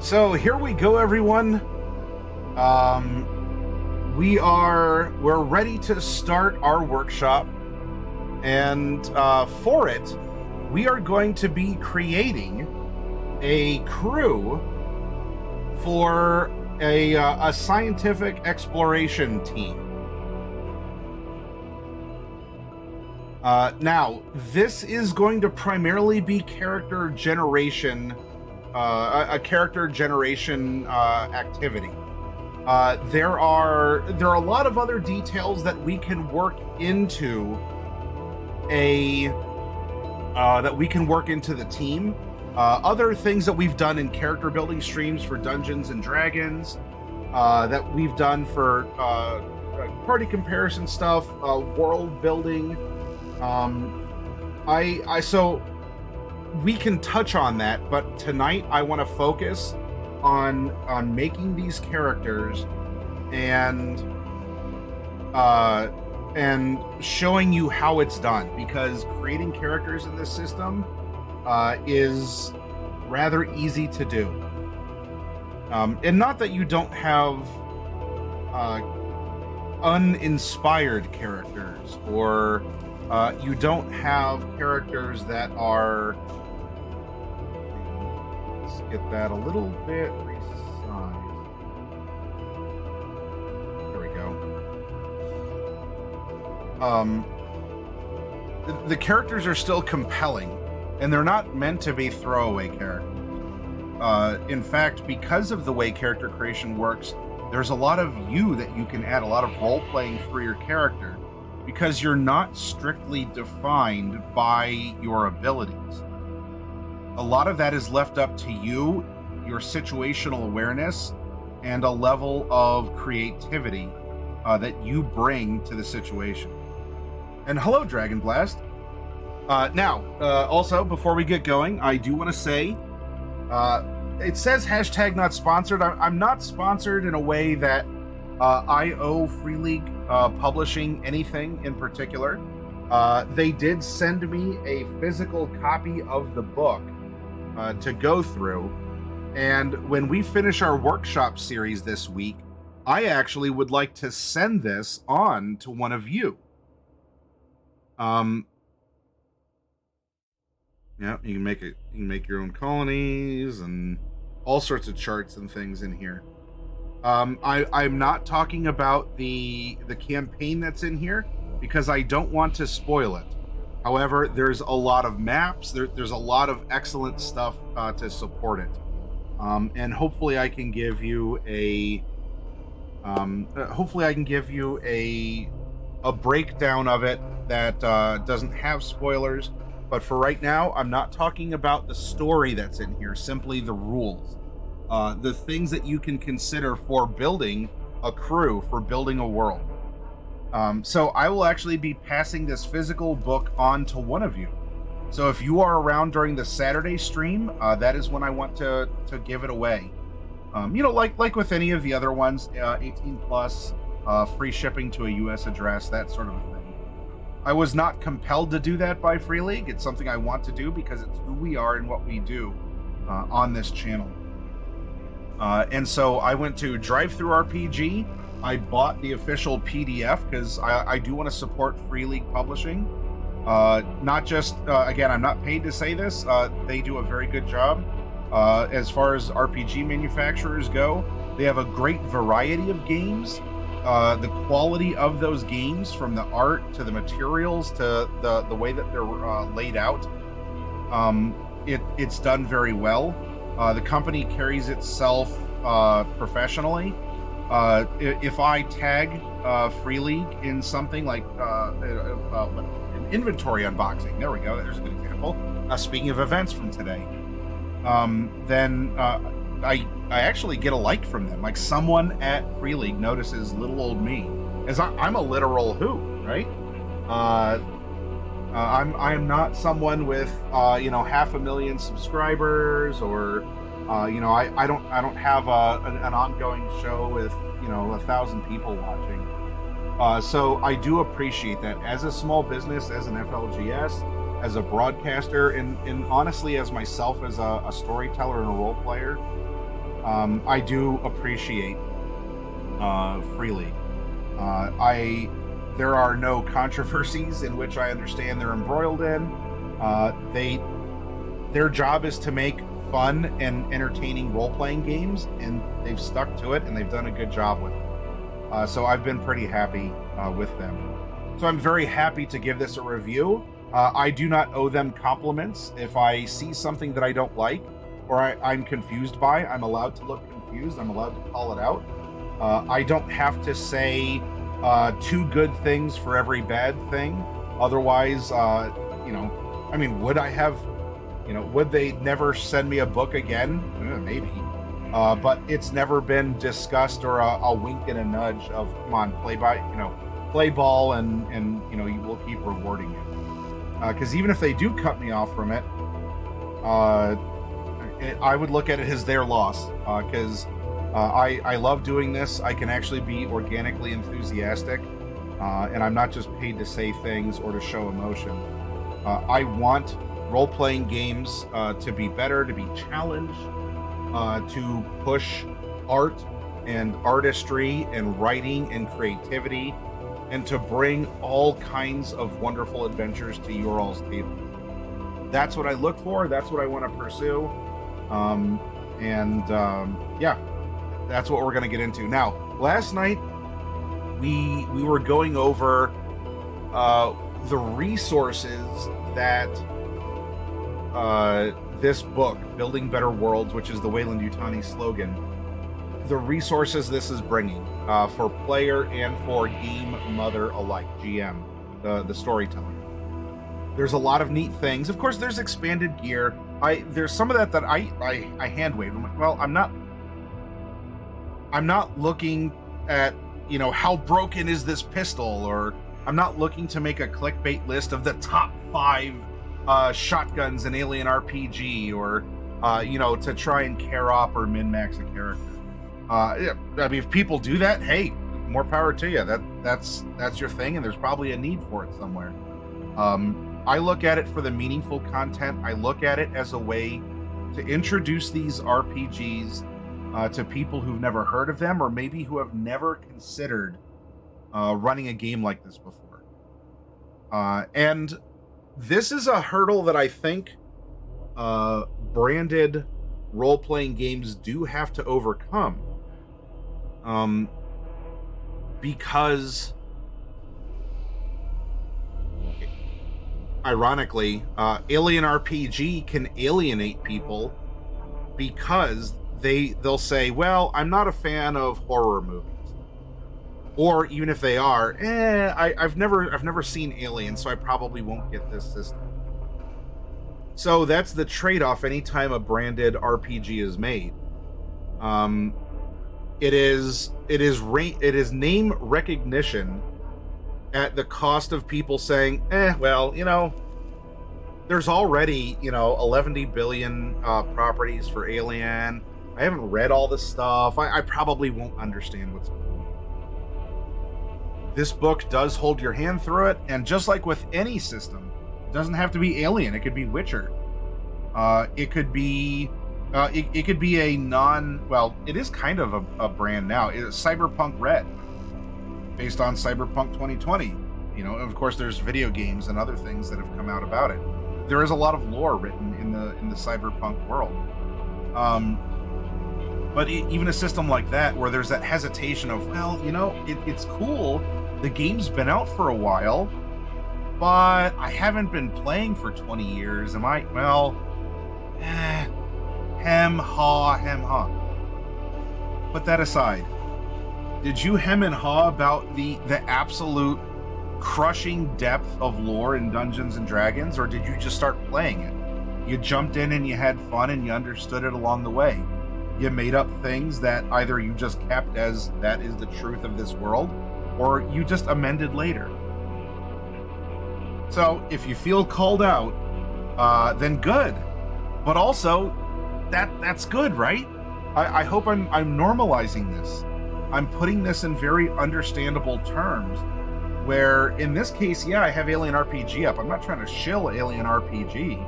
So here we go, everyone. We're ready to start our workshop, and for it, we are going to be creating a crew for a scientific exploration team. Now, this is going to primarily be character generation. A character generation activity. There are a lot of other details that we can work into the team. Other things that we've done in character building streams for Dungeons and Dragons, that we've done for party comparison stuff, world building. So we can touch on that, but tonight I want to focus on making these characters and showing you how it's done, because creating characters in this system is rather easy to do. And not that you don't have uninspired characters, or you don't have characters that are... Let's get that a little bit resized. There we go. The characters are still compelling, and they're not meant to be throwaway characters. In fact, because of the way character creation works, there's a lot of you that you can add, a lot of role-playing for your character, because you're not strictly defined by your abilities. A lot of that is left up to you, your situational awareness, and a level of creativity that you bring to the situation. And hello, Dragon Blast. Also, before we get going, I do want to say, it says hashtag not sponsored. I'm not sponsored in a way that I owe Free League Publishing anything in particular. They did send me a physical copy of the book to go through, and when we finish our workshop series this week, I actually would like to send this on to one of you. Yeah, you can make it. You can make your own colonies and all sorts of charts and things in here. I'm not talking about the campaign that's in here, because I don't want to spoil it. However, there's a lot of maps. There's a lot of excellent stuff to support it, and hopefully I can give you a breakdown of it that doesn't have spoilers. But for right now, I'm not talking about the story that's in here, simply the rules. The things that you can consider for building a crew, for building a world. So I will actually be passing this physical book on to one of you. So if you are around during the Saturday stream, that is when I want to give it away. Like with any of the other ones, 18 plus, free shipping to a US address, that sort of a thing. I was not compelled to do that by Free League. It's something I want to do because it's who we are and what we do on this channel. And so I went to DriveThruRPG. I bought the official PDF because I do want to support Free League Publishing. Not just, again, I'm not paid to say this. They do a very good job. As far as RPG manufacturers go, they have a great variety of games. The quality of those games, from the art to the materials to the way that they're laid out, it's done very well. The company carries itself professionally. If I tag Free League in something like an inventory unboxing, there we go, there's a good example. Speaking of events from today, then I actually get a like from them. Like, someone at Free League notices little old me, as I'm a literal who, right? I'm not someone with 500,000 subscribers, or I don't have an ongoing show with 1,000 people watching. So I do appreciate that as a small business, as an FLGS, as a broadcaster, and honestly as myself as a storyteller and a role player. I do appreciate freely. I There are no controversies in which I understand they're embroiled in. Their job is to make fun and entertaining role-playing games, and they've stuck to it, and they've done a good job with it. So I've been pretty happy with them. So I'm very happy to give this a review. I do not owe them compliments. If I see something that I don't like or I'm confused by, I'm allowed to look confused. I'm allowed to call it out. I don't have to say two good things for every bad thing. Otherwise, I mean, would I have, would they never send me a book again? Maybe. But it's never been discussed or a wink and a nudge of, come on, play ball and you will keep rewarding it. Because even if they do cut me off from it, I would look at it as their loss. Because I love doing this. I can actually be organically enthusiastic, and I'm not just paid to say things or to show emotion. I want role-playing games to be better, to be challenged, to push art and artistry and writing and creativity, and to bring all kinds of wonderful adventures to your all's table. That's what I look for. That's what I want to pursue. Yeah, that's what we're going to get into. Now, last night, we were going over the resources that this book, Building Better Worlds, which is the Weyland-Yutani slogan, the resources this is bringing for player and for game mother alike, GM, the storyteller. There's a lot of neat things. Of course, there's expanded gear. There's some of that I hand wave. I'm like, well, I'm not looking at, how broken is this pistol, or I'm not looking to make a clickbait list of the top 5 shotguns in Alien RPG, or to try and care up or min-max a character. I mean, if people do that, hey, more power to you. That's your thing, and there's probably a need for it somewhere. I look at it for the meaningful content. I look at it as a way to introduce these RPGs to people who've never heard of them, or maybe who have never considered running a game like this before. And this is a hurdle that I think branded role-playing games do have to overcome. Because ironically, Alien RPG can alienate people because they'll say, well, I'm not a fan of horror movies. Or even if they are, I've never seen Alien, so I probably won't get this system. So that's the trade-off anytime a branded RPG is made. It is name recognition at the cost of people saying, well, there's already, 11 billion properties for Alien. I haven't read all this stuff. I probably won't understand what's going on. This book does hold your hand through it, and just like with any system, it doesn't have to be Alien. It could be Witcher. It could be it could be a well, it is kind of a brand now. It's Cyberpunk Red, based on Cyberpunk 2020. Of course, there's video games and other things that have come out about it. There is a lot of lore written in the Cyberpunk world. But even a system like that, where there's that hesitation of, well, it's cool. The game's been out for a while, but I haven't been playing for 20 years. Am I? Well, hem ha. Put that aside. Did you hem and haw about the absolute crushing depth of lore in Dungeons and Dragons, or did you just start playing it? You jumped in and you had fun and you understood it along the way. You made up things that either you just kept as that is the truth of this world, or you just amended later. So if you feel called out, then good. But also, that's good, right? I hope I'm normalizing this. I'm putting this in very understandable terms, where in this case, yeah, I have Alien RPG up. I'm not trying to shill Alien RPG.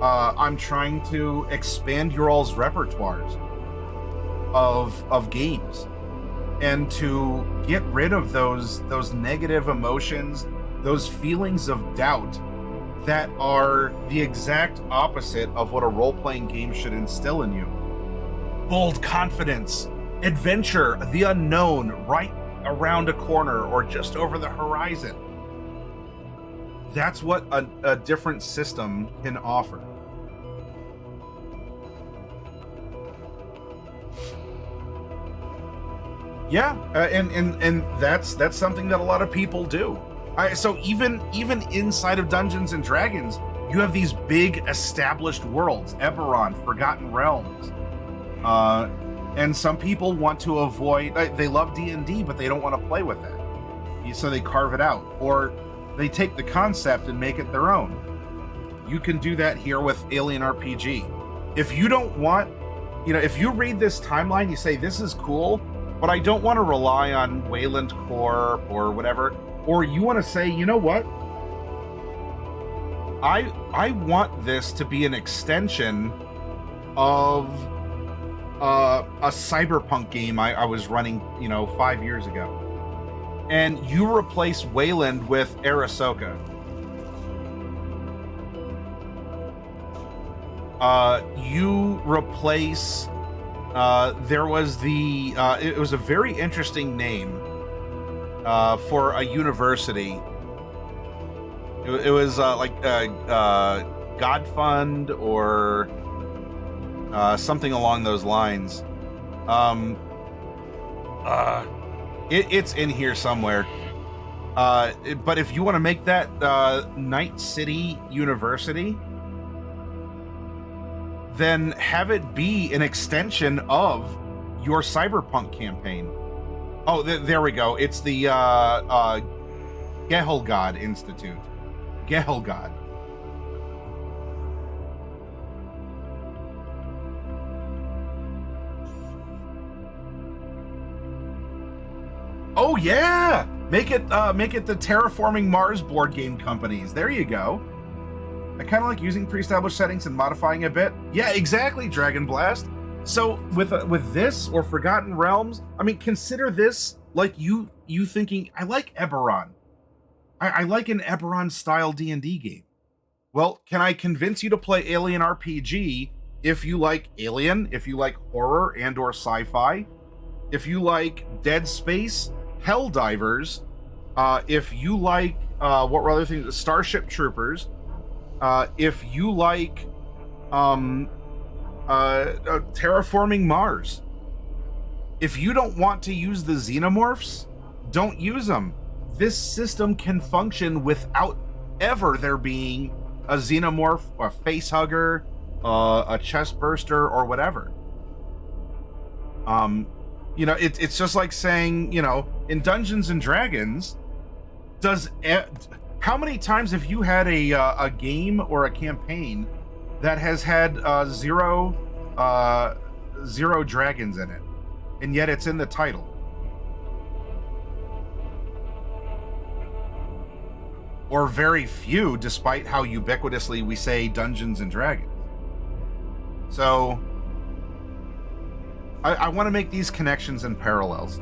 I'm trying to expand your all's repertoires of games, and to get rid of those negative emotions, those feelings of doubt that are the exact opposite of what a role-playing game should instill in you. Bold confidence, adventure, the unknown right around a corner or just over the horizon. That's what a different system can offer. Yeah, and that's something that a lot of people do. So even inside of Dungeons and Dragons, you have these big established worlds: Eberron, Forgotten Realms, and some people want to avoid. They love D&D, but they don't want to play with it, so they carve it out, or they take the concept and make it their own. You can do that here with Alien RPG. If you don't want, if you read this timeline, you say, this is cool, but I don't want to rely on Wayland Corp or whatever, or you want to say, you know what? I want this to be an extension of a cyberpunk game I was running, 5 years ago. And you replace Wayland with Arasoka. You replace... there was it was a very interesting name for a university. It was like Godfund or something along those lines. It's in here somewhere. But if you want to make that Night City University, then have it be an extension of your cyberpunk campaign. Oh, there we go. It's the Gehelgod Institute. Gehelgod. Oh yeah! Make it the Terraforming Mars board game companies. There you go. I kind of like using pre-established settings and modifying a bit. Yeah, exactly, Dragon Blast. So with this or Forgotten Realms, I mean, consider this like you thinking, I like Eberron. I like an Eberron style D&D game. Well, can I convince you to play Alien RPG if you like Alien, if you like horror and or sci-fi, if you like Dead Space, Helldivers, if you like what were other things? Starship Troopers. If you like Terraforming Mars. If you don't want to use the xenomorphs, don't use them. This system can function without ever there being a xenomorph, a face hugger, a chest burster, or whatever. It's just like saying, in Dungeons and Dragons, how many times have you had a game or a campaign that has had zero dragons in it, and yet it's in the title? Or very few, despite how ubiquitously we say Dungeons and Dragons. So I want to make these connections and parallels.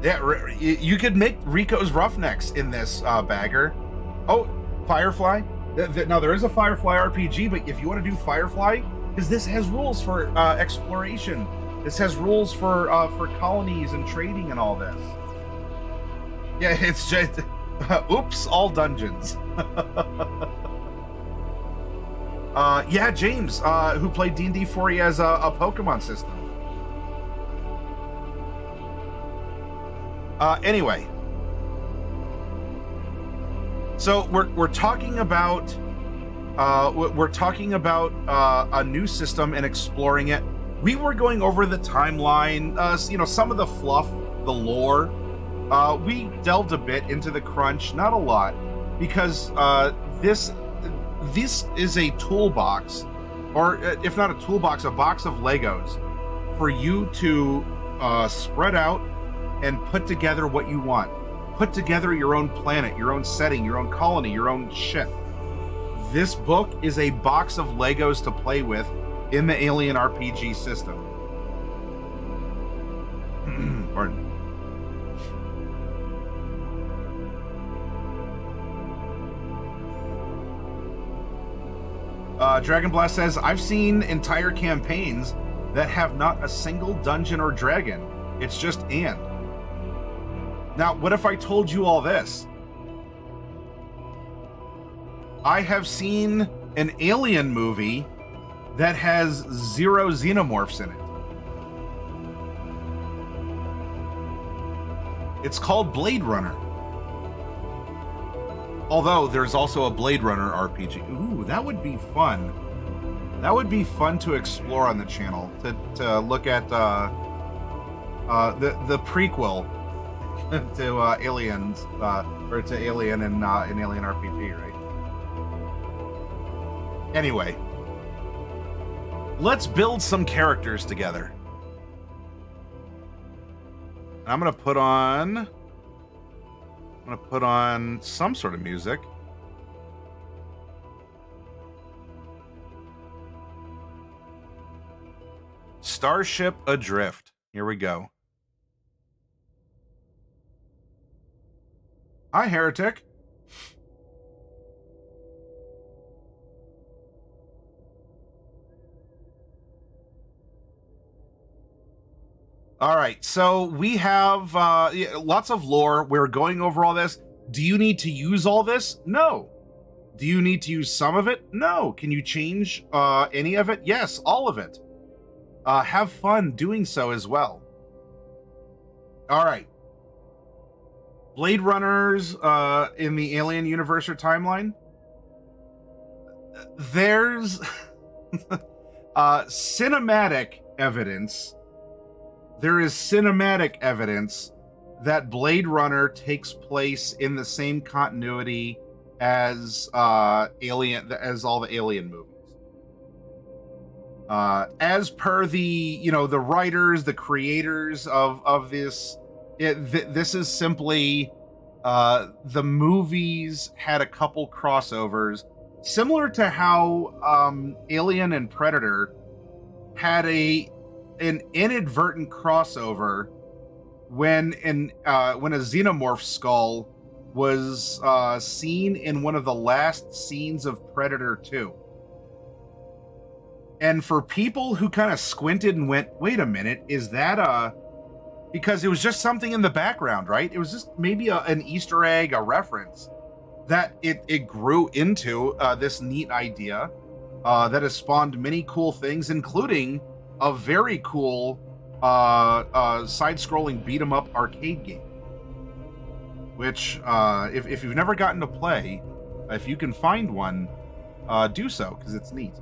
Yeah, you could make Rico's Roughnecks in this, Bagger. Oh, Firefly. Now, there is a Firefly RPG, but if you want to do Firefly, because this has rules for exploration. This has rules for colonies and trading and all this. Yeah, it's just... oops, all dungeons. Yeah, James, who played D&D 4E as a Pokemon system. Anyway, so we're talking about a new system and exploring it. We were going over the timeline, some of the fluff, the lore. We delved a bit into the crunch, not a lot, because this is a toolbox, or if not a toolbox, a box of Legos for you to spread out and put together what you want. Put together your own planet, your own setting, your own colony, your own ship. This book is a box of Legos to play with in the Alien RPG system. Pardon. Dragon Blast says, I've seen entire campaigns that have not a single dungeon or dragon. It's just and. Now, what if I told you all this? I have seen an Alien movie that has 0 xenomorphs in it. It's called Blade Runner. Although there's also a Blade Runner RPG. Ooh, that would be fun. That would be fun to explore on the channel. To look at the prequel to Aliens, or to Alien in Alien RPG, right? Anyway, let's build some characters together. I'm gonna put on some sort of music. Starship Adrift. Here we go. Hi, Heretic. All right, so we have lots of lore. We're going over all this. Do you need to use all this? No. Do you need to use some of it? No. Can you change any of it? Yes, all of it. Have fun doing so as well. All right. Blade Runners in the Alien universe or timeline. There's cinematic evidence. There is cinematic evidence that Blade Runner takes place in the same continuity as all the Alien movies. As per the the writers, the creators of this, this is simply the movies had a couple crossovers, similar to how Alien and Predator had an inadvertent crossover when a xenomorph skull was seen in one of the last scenes of Predator 2. And for people who kind of squinted and went, wait a minute, is that because it was just something in the background, right? It was just maybe an Easter egg, a reference, that it grew into this neat idea that has spawned many cool things, including a very cool side-scrolling beat-em-up arcade game. Which, if you've never gotten to play, if you can find one, do so, because it's neat.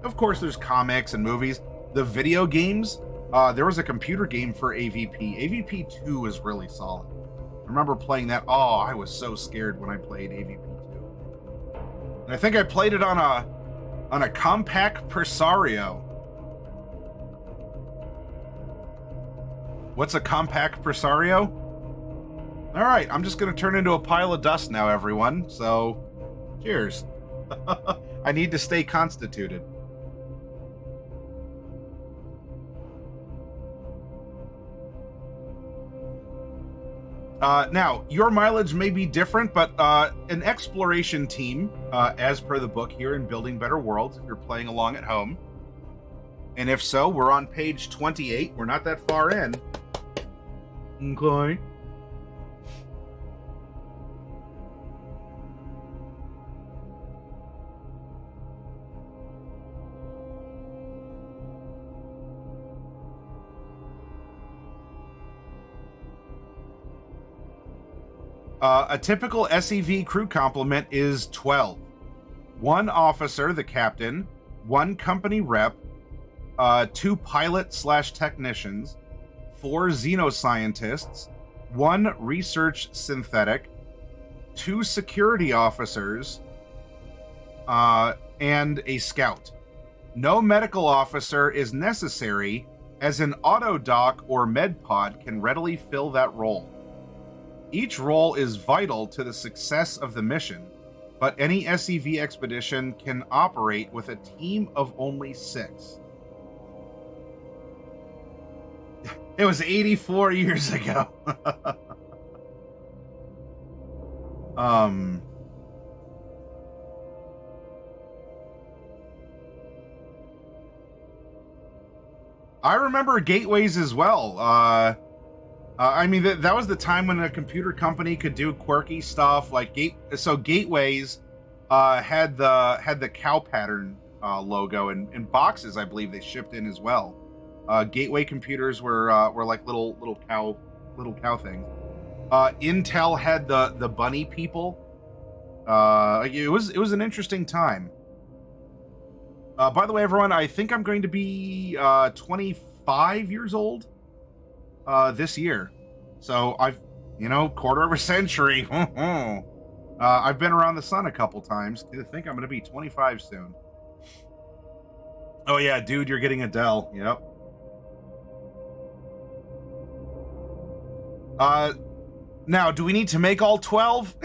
Of course, there's comics and movies. The video games, there was a computer game for AVP. AVP 2 is really solid. I remember playing that. Oh, I was so scared when I played AVP 2. And I think I played it on a compact Presario. What's a compact Presario? All right, I'm just going to turn into a pile of dust now, everyone. So, cheers. I need to stay constituted. Now, your mileage may be different, but an exploration team, as per the book here in Building Better Worlds, if you're playing along at home. And if so, we're on page 28. We're not that far in. Okay. A typical SEV crew complement is 12. 1 officer, the captain, 1 company rep, 2 pilot/technicians, 4 xenoscientists, 1 research synthetic, 2 security officers, and a scout. No medical officer is necessary, as an autodoc or med pod can readily fill that role. Each role is vital to the success of the mission, but any SCV expedition can operate with a team of only 6. It was 84 years ago. I remember gateways as well. I mean, that was the time when a computer company could do quirky stuff like gateways had the cow pattern logo and boxes. I believe they shipped in as well. Gateway computers were like little cow things. Intel had the bunny people. It was an interesting time. By the way, everyone, I think I'm going to be 25 years old this year. So I've, quarter of a century. I've been around the sun a couple times. I think I'm going to be 25 soon. Oh yeah, dude, you're getting Adele. Yep. Now, do we need to make all 12?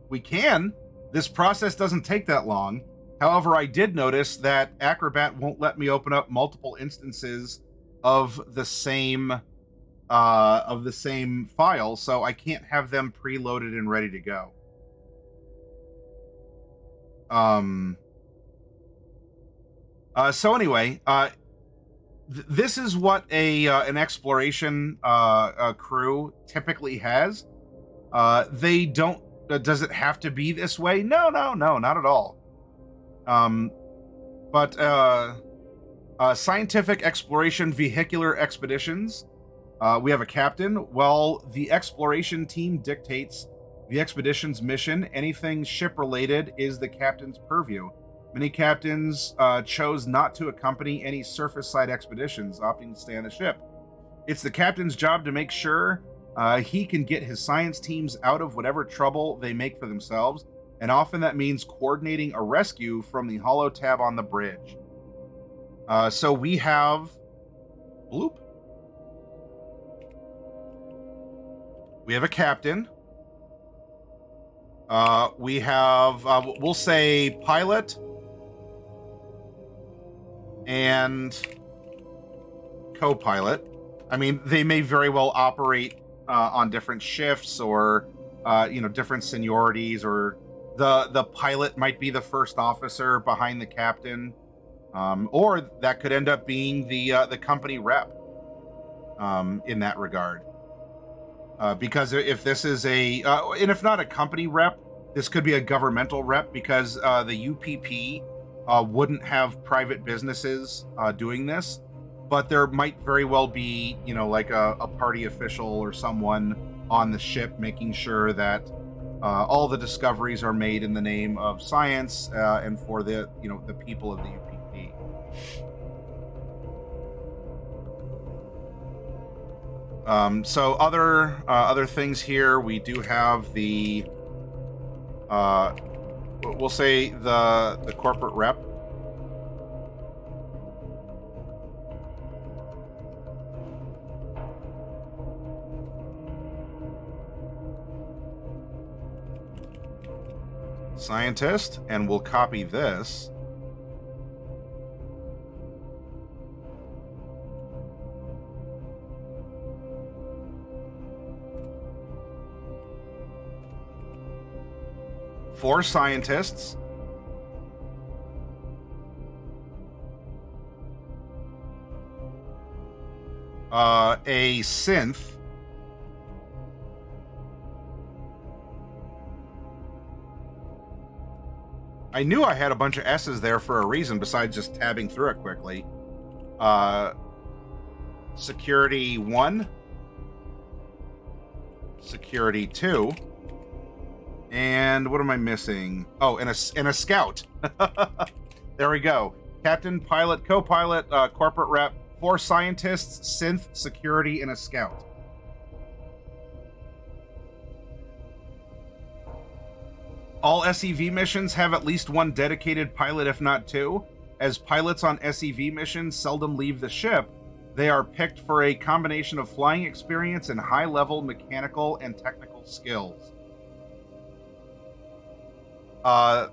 We can. This process doesn't take that long. However, I did notice that Acrobat won't let me open up multiple instances of the same file, so I can't have them preloaded and ready to go. So anyway, this is what an exploration crew typically has. They don't. Does it have to be this way? No, not at all. But scientific exploration vehicular expeditions. We have a captain. While the exploration team dictates the expedition's mission, anything ship-related is the captain's purview. Many captains chose not to accompany any surface-side expeditions, opting to stay on the ship. It's the captain's job to make sure he can get his science teams out of whatever trouble they make for themselves, and often that means coordinating a rescue from the holotab on the bridge. So we have... Bloop. We have a captain. We have, we'll say, pilot and co-pilot. I mean, they may very well operate on different shifts or, different seniorities, or the pilot might be the first officer behind the captain, or that could end up being the company rep in that regard. Because if this is and if not a company rep, this could be a governmental rep, because the UPP wouldn't have private businesses doing this, but there might very well be, like a party official or someone on the ship making sure that all the discoveries are made in the name of science and for the people of the UPP. So other things here, we do have the we'll say the corporate rep. Scientist, and we'll copy this. Four scientists. A synth. I knew I had a bunch of S's there for a reason besides just tabbing through it quickly. Security 1. Security 2. And what am I missing? Oh, and a scout. There we go. Captain, pilot, co-pilot, corporate rep, 4 scientists, synth, security, and a scout. All SEV missions have at least one dedicated pilot, if not 2. As pilots on SEV missions seldom leave the ship, they are picked for a combination of flying experience and high-level mechanical and technical skills. Uh,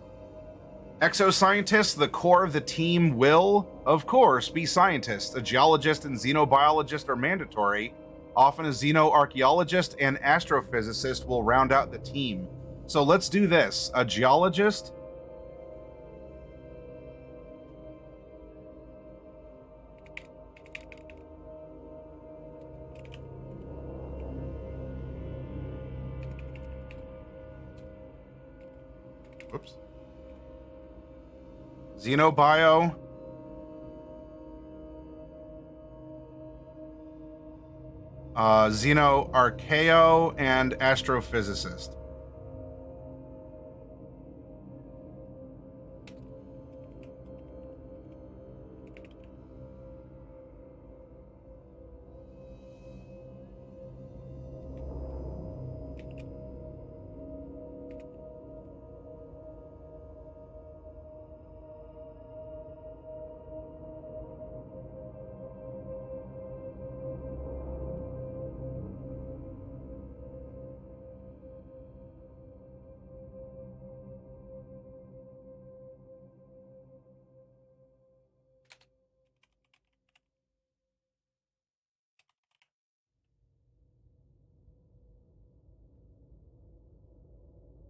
Exoscientists, the core of the team will, of course, be scientists. A geologist and xenobiologist are mandatory. Often a xenoarchaeologist and astrophysicist will round out the team. So let's do this. A geologist. Whoops. Xenobio. Xenoarchaeo and astrophysicist.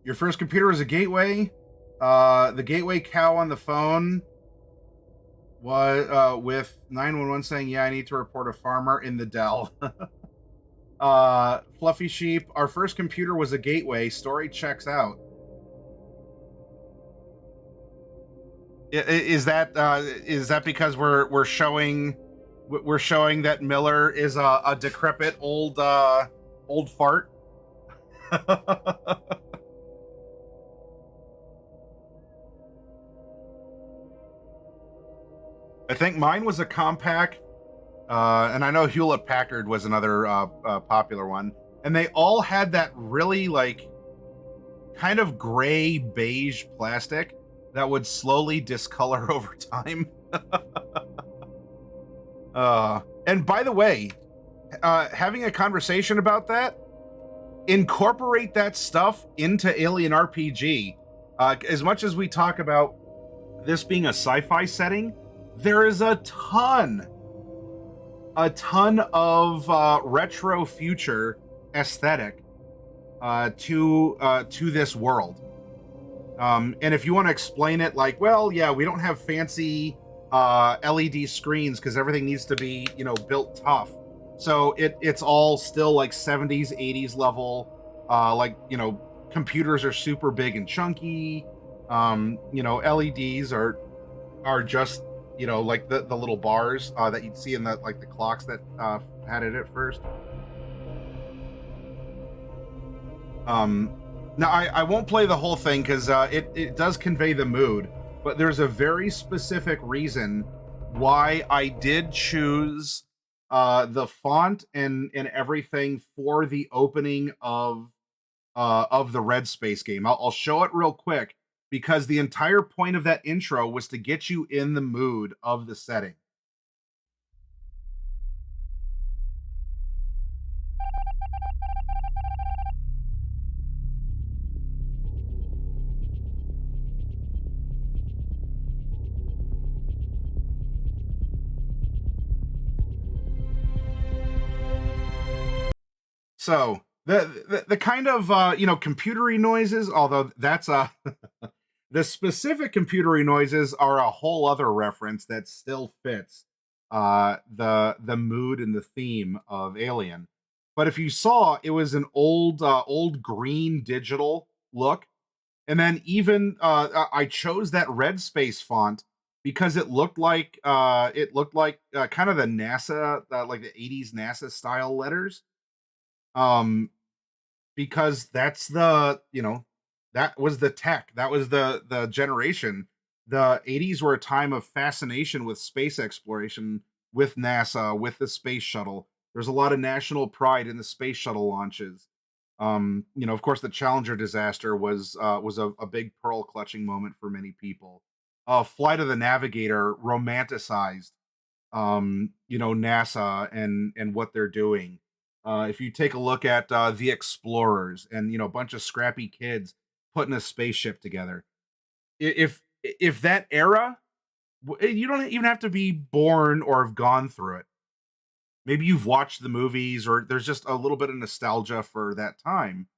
Your first computer is a gateway. The gateway cow on the phone was with 911 saying, "Yeah, I need to report a farmer in the Dell." Fluffy sheep. Our first computer was a gateway. Story checks out. Is that because we're showing that Miller is a decrepit old fart? I think mine was a Compaq, and I know Hewlett Packard was another popular one, and they all had that really like kind of gray beige plastic that would slowly discolor over time. And by the way, having a conversation about that, incorporate that stuff into Alien RPG. As much as we talk about this being a sci-fi setting, there is a ton of retro future aesthetic to this world. And if you want to explain it like, well, yeah, we don't have fancy LED screens because everything needs to be, built tough. So it's all still like 70s, 80s level. Computers are super big and chunky. LEDs are just, like the little bars that you'd see in the clocks that had it at first. Now I won't play the whole thing because it does convey the mood, but there's a very specific reason why I did choose the font and everything for the opening of the Red Space game. I'll show it real quick because the entire point of that intro was to get you in the mood of the setting. So the kind of computery noises, although that's the specific computery noises are a whole other reference that still fits the mood and the theme of Alien. But if you saw, it was an old green digital look, and then even I chose that red space font because it looked like kind of the NASA like the 80s NASA style letters. Um, because that's that was the tech, that was the generation. The 80s were a time of fascination with space exploration, with NASA, with the space shuttle. There's a lot of national pride in the space shuttle launches. Of course, the Challenger disaster was a big pearl clutching moment for many people. Flight of the Navigator romanticized NASA and what they're doing. If you take a look at the Explorers and a bunch of scrappy kids putting a spaceship together, if that era, you don't even have to be born or have gone through it. Maybe you've watched the movies or there's just a little bit of nostalgia for that time.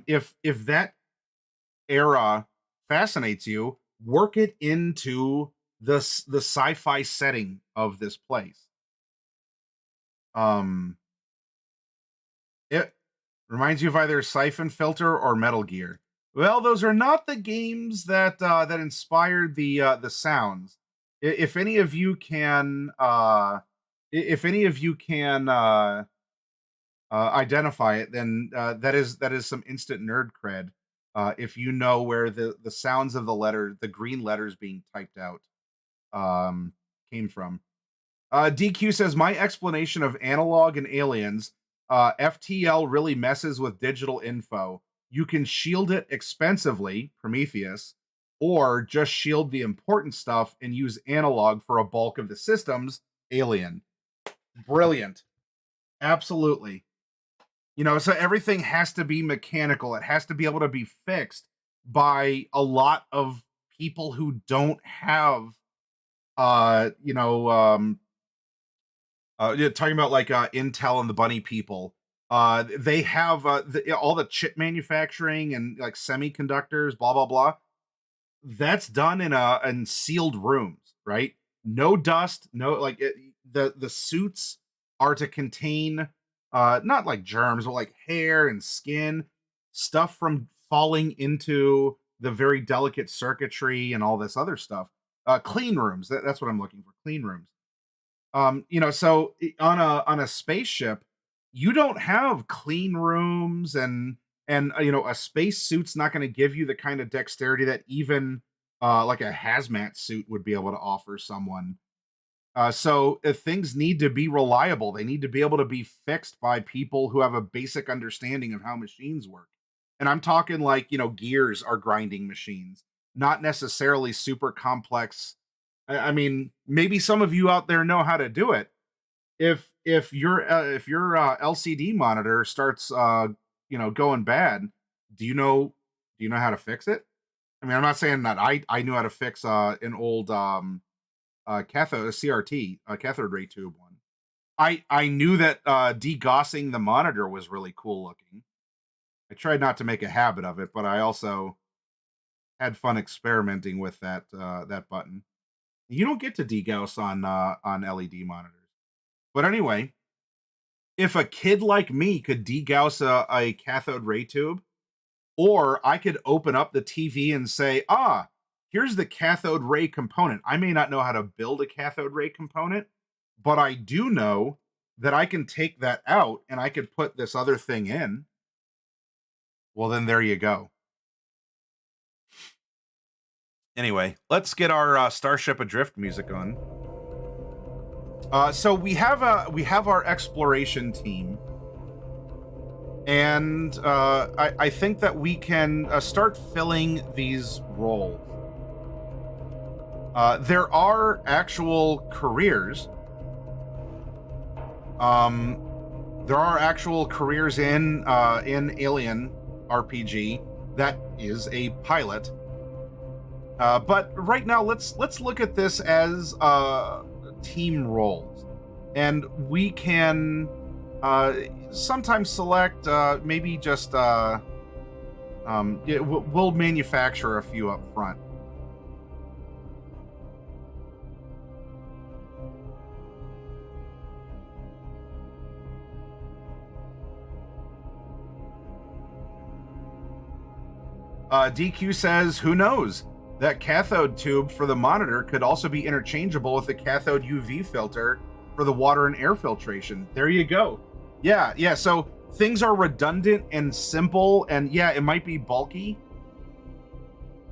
If that era fascinates you, work it into the sci-fi setting of this place. Um, it reminds you of either Siphon Filter or Metal Gear. Well, those are not the games that inspired the sounds. If any of you can, if any of you can identify it, then that is some instant nerd cred. If you know where the sounds of the green letters being typed out um, came from. DQ says my explanation of analog and aliens. FTL really messes with digital info. You can shield it expensively, Prometheus, or just shield the important stuff and use analog for a bulk of the systems, Alien. Brilliant. Absolutely. So everything has to be mechanical. It has to be able to be fixed by a lot of people who don't have uh you know um yeah, talking about like Intel and the bunny people. They have all the chip manufacturing and like semiconductors, blah blah blah. That's done in sealed rooms, right? No dust, no like the suits are to contain not like germs, but like hair and skin, stuff from falling into the very delicate circuitry and all this other stuff. Clean rooms. That's what I'm looking for. Clean rooms. So on a spaceship, you don't have clean rooms and a space suit's not going to give you the kind of dexterity that even like a hazmat suit would be able to offer someone. So if things need to be reliable, they need to be able to be fixed by people who have a basic understanding of how machines work. And I'm talking like, gears are grinding machines, not necessarily super complex. I mean, maybe some of you out there know how to do it. If your LCD monitor starts going bad, do you know how to fix it? I mean, I'm not saying that I knew how to fix an old cathode a CRT, a cathode ray tube one. I knew that degaussing the monitor was really cool looking. I tried not to make a habit of it, but I also had fun experimenting with that button. You don't get to degauss on LED monitors. But anyway, if a kid like me could degauss a cathode ray tube, or I could open up the TV and say, here's the cathode ray component. I may not know how to build a cathode ray component, but I do know that I can take that out and I could put this other thing in. Well, then there you go. Anyway, let's get our Starship Adrift music on. So we have our exploration team, and I think that we can start filling these roles. There are actual careers. There are actual careers in Alien RPG that is a pilot. But right now, let's look at this as team roles, and we can sometimes select maybe just we'll manufacture a few up front. DQ says, who knows? That cathode tube for the monitor could also be interchangeable with the cathode UV filter for the water and air filtration. There you go. Yeah. So things are redundant and simple, and yeah, it might be bulky,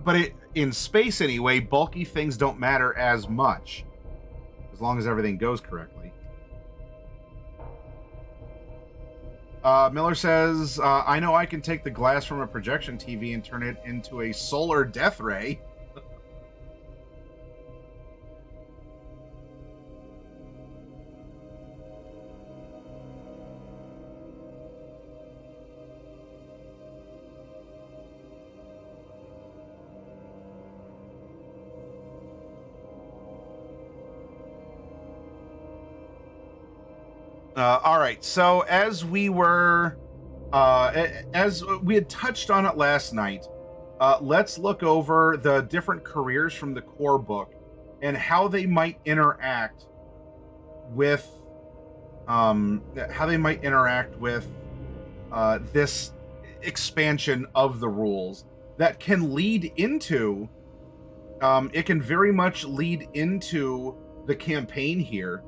but in space anyway, bulky things don't matter as much as long as everything goes correctly. Miller says, I know I can take the glass from a projection TV and turn it into a solar death ray. All right. So as we had touched on it last night, let's look over the different careers from the core book and how they might interact with this expansion of the rules that can lead into it can very much lead into the campaign here.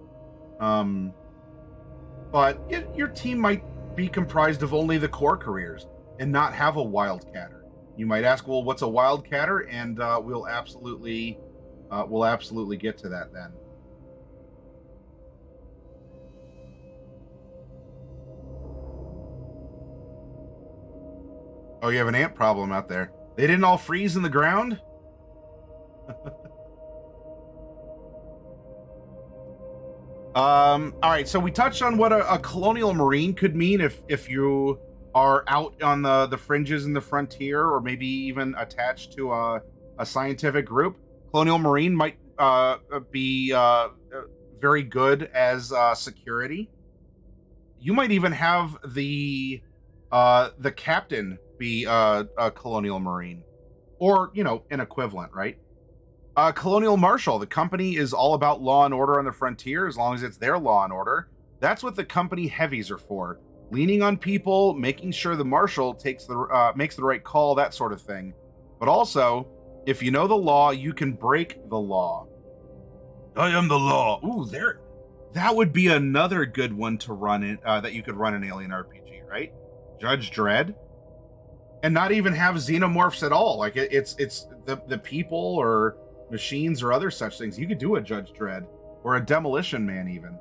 But your team might be comprised of only the core careers and not have a wildcatter. You might ask, well, what's a wildcatter? And we'll absolutely get to that then. Oh, you have an ant problem out there. They didn't all freeze in the ground? All right, so we touched on what a colonial marine could mean if you are out on the fringes in the frontier, or maybe even attached to a scientific group. Colonial marine might be very good as security. You might even have the captain be a colonial marine, or an equivalent, right? Colonial Marshal. The company is all about law and order on the frontier, as long as it's their law and order. That's what the company heavies are for. Leaning on people, making sure the marshal makes the right call, that sort of thing. But also, if you know the law, you can break the law. I am the law. Ooh, that would be another good one to run in, that you could run an Alien RPG, right? Judge Dredd. And not even have xenomorphs at all. Like it's the people or machines or other such things. You could do a Judge Dredd or a Demolition Man even.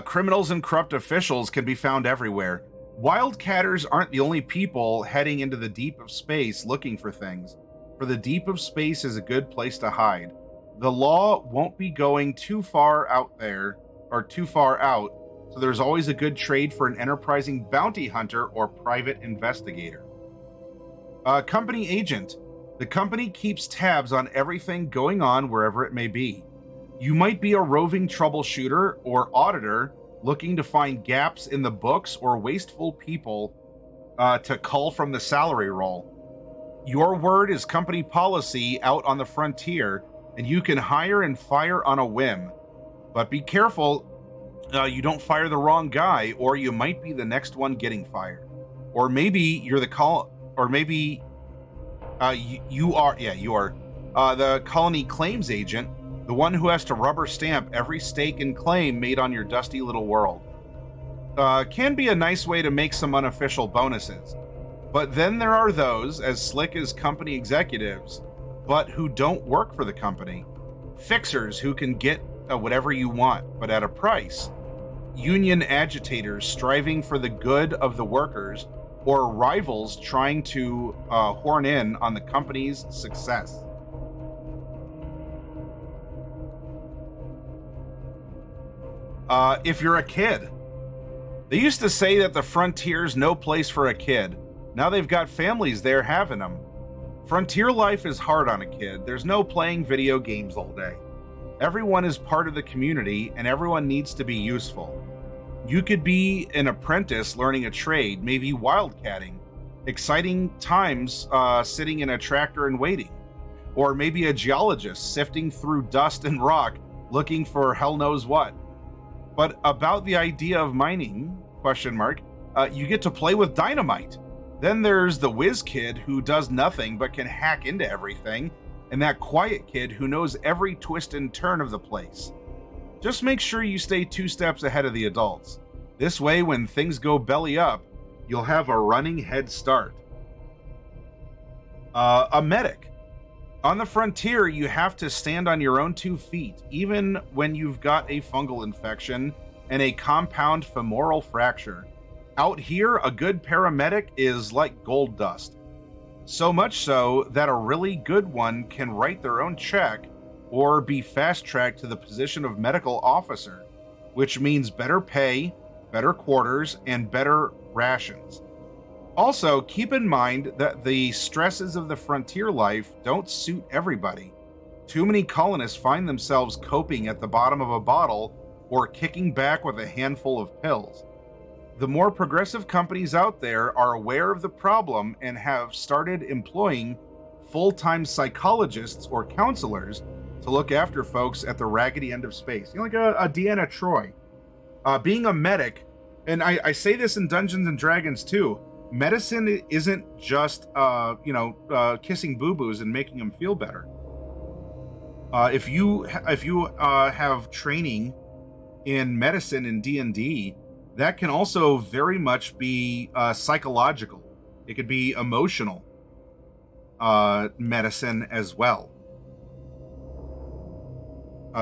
Criminals and corrupt officials can be found everywhere. Wildcatters aren't the only people heading into the deep of space looking for things. For the deep of space is a good place to hide. The law won't be going too far out there, or too far out, so there's always a good trade for an enterprising bounty hunter or private investigator. Company agent. The company keeps tabs on everything going on wherever it may be. You might be a roving troubleshooter or auditor looking to find gaps in the books or wasteful people to cull from the salary roll. Your word is company policy out on the frontier, and you can hire and fire on a whim. But be careful you don't fire the wrong guy, or you might be the next one getting fired. Or maybe you're you are the colony claims agent, the one who has to rubber stamp every stake and claim made on your dusty little world. Can be a nice way to make some unofficial bonuses. But then there are those as slick as company executives, but who don't work for the company. Fixers who can get whatever you want, but at a price. Union agitators striving for the good of the workers, or rivals trying to horn in on the company's success. If you're a kid. They used to say that the frontier's no place for a kid. Now they've got families there having them. Frontier life is hard on a kid. There's no playing video games all day. Everyone is part of the community, and everyone needs to be useful. You could be an apprentice learning a trade, maybe wildcatting. Exciting times sitting in a tractor and waiting. Or maybe a geologist sifting through dust and rock looking for hell knows what. But about the idea of mining, you get to play with dynamite. Then there's the whiz kid who does nothing but can hack into everything, and that quiet kid who knows every twist and turn of the place. Just make sure you stay 2 steps ahead of the adults. This way, when things go belly up, you'll have a running head start. A medic. On the frontier, you have to stand on your own 2 feet, even when you've got a fungal infection and a compound femoral fracture. Out here, a good paramedic is like gold dust. So much so that a really good one can write their own check or be fast-tracked to the position of medical officer, which means better pay, better quarters, and better rations. Also, keep in mind that the stresses of the frontier life don't suit everybody. Too many colonists find themselves coping at the bottom of a bottle or kicking back with a handful of pills. The more progressive companies out there are aware of the problem and have started employing full-time psychologists or counselors to look after folks at the raggedy end of space. Like a Deanna Troi. Being a medic, and I say this in Dungeons and Dragons too, medicine isn't just kissing boo-boos and making them feel better. If you have training in medicine in D&D, that can also very much be psychological. It could be emotional medicine as well.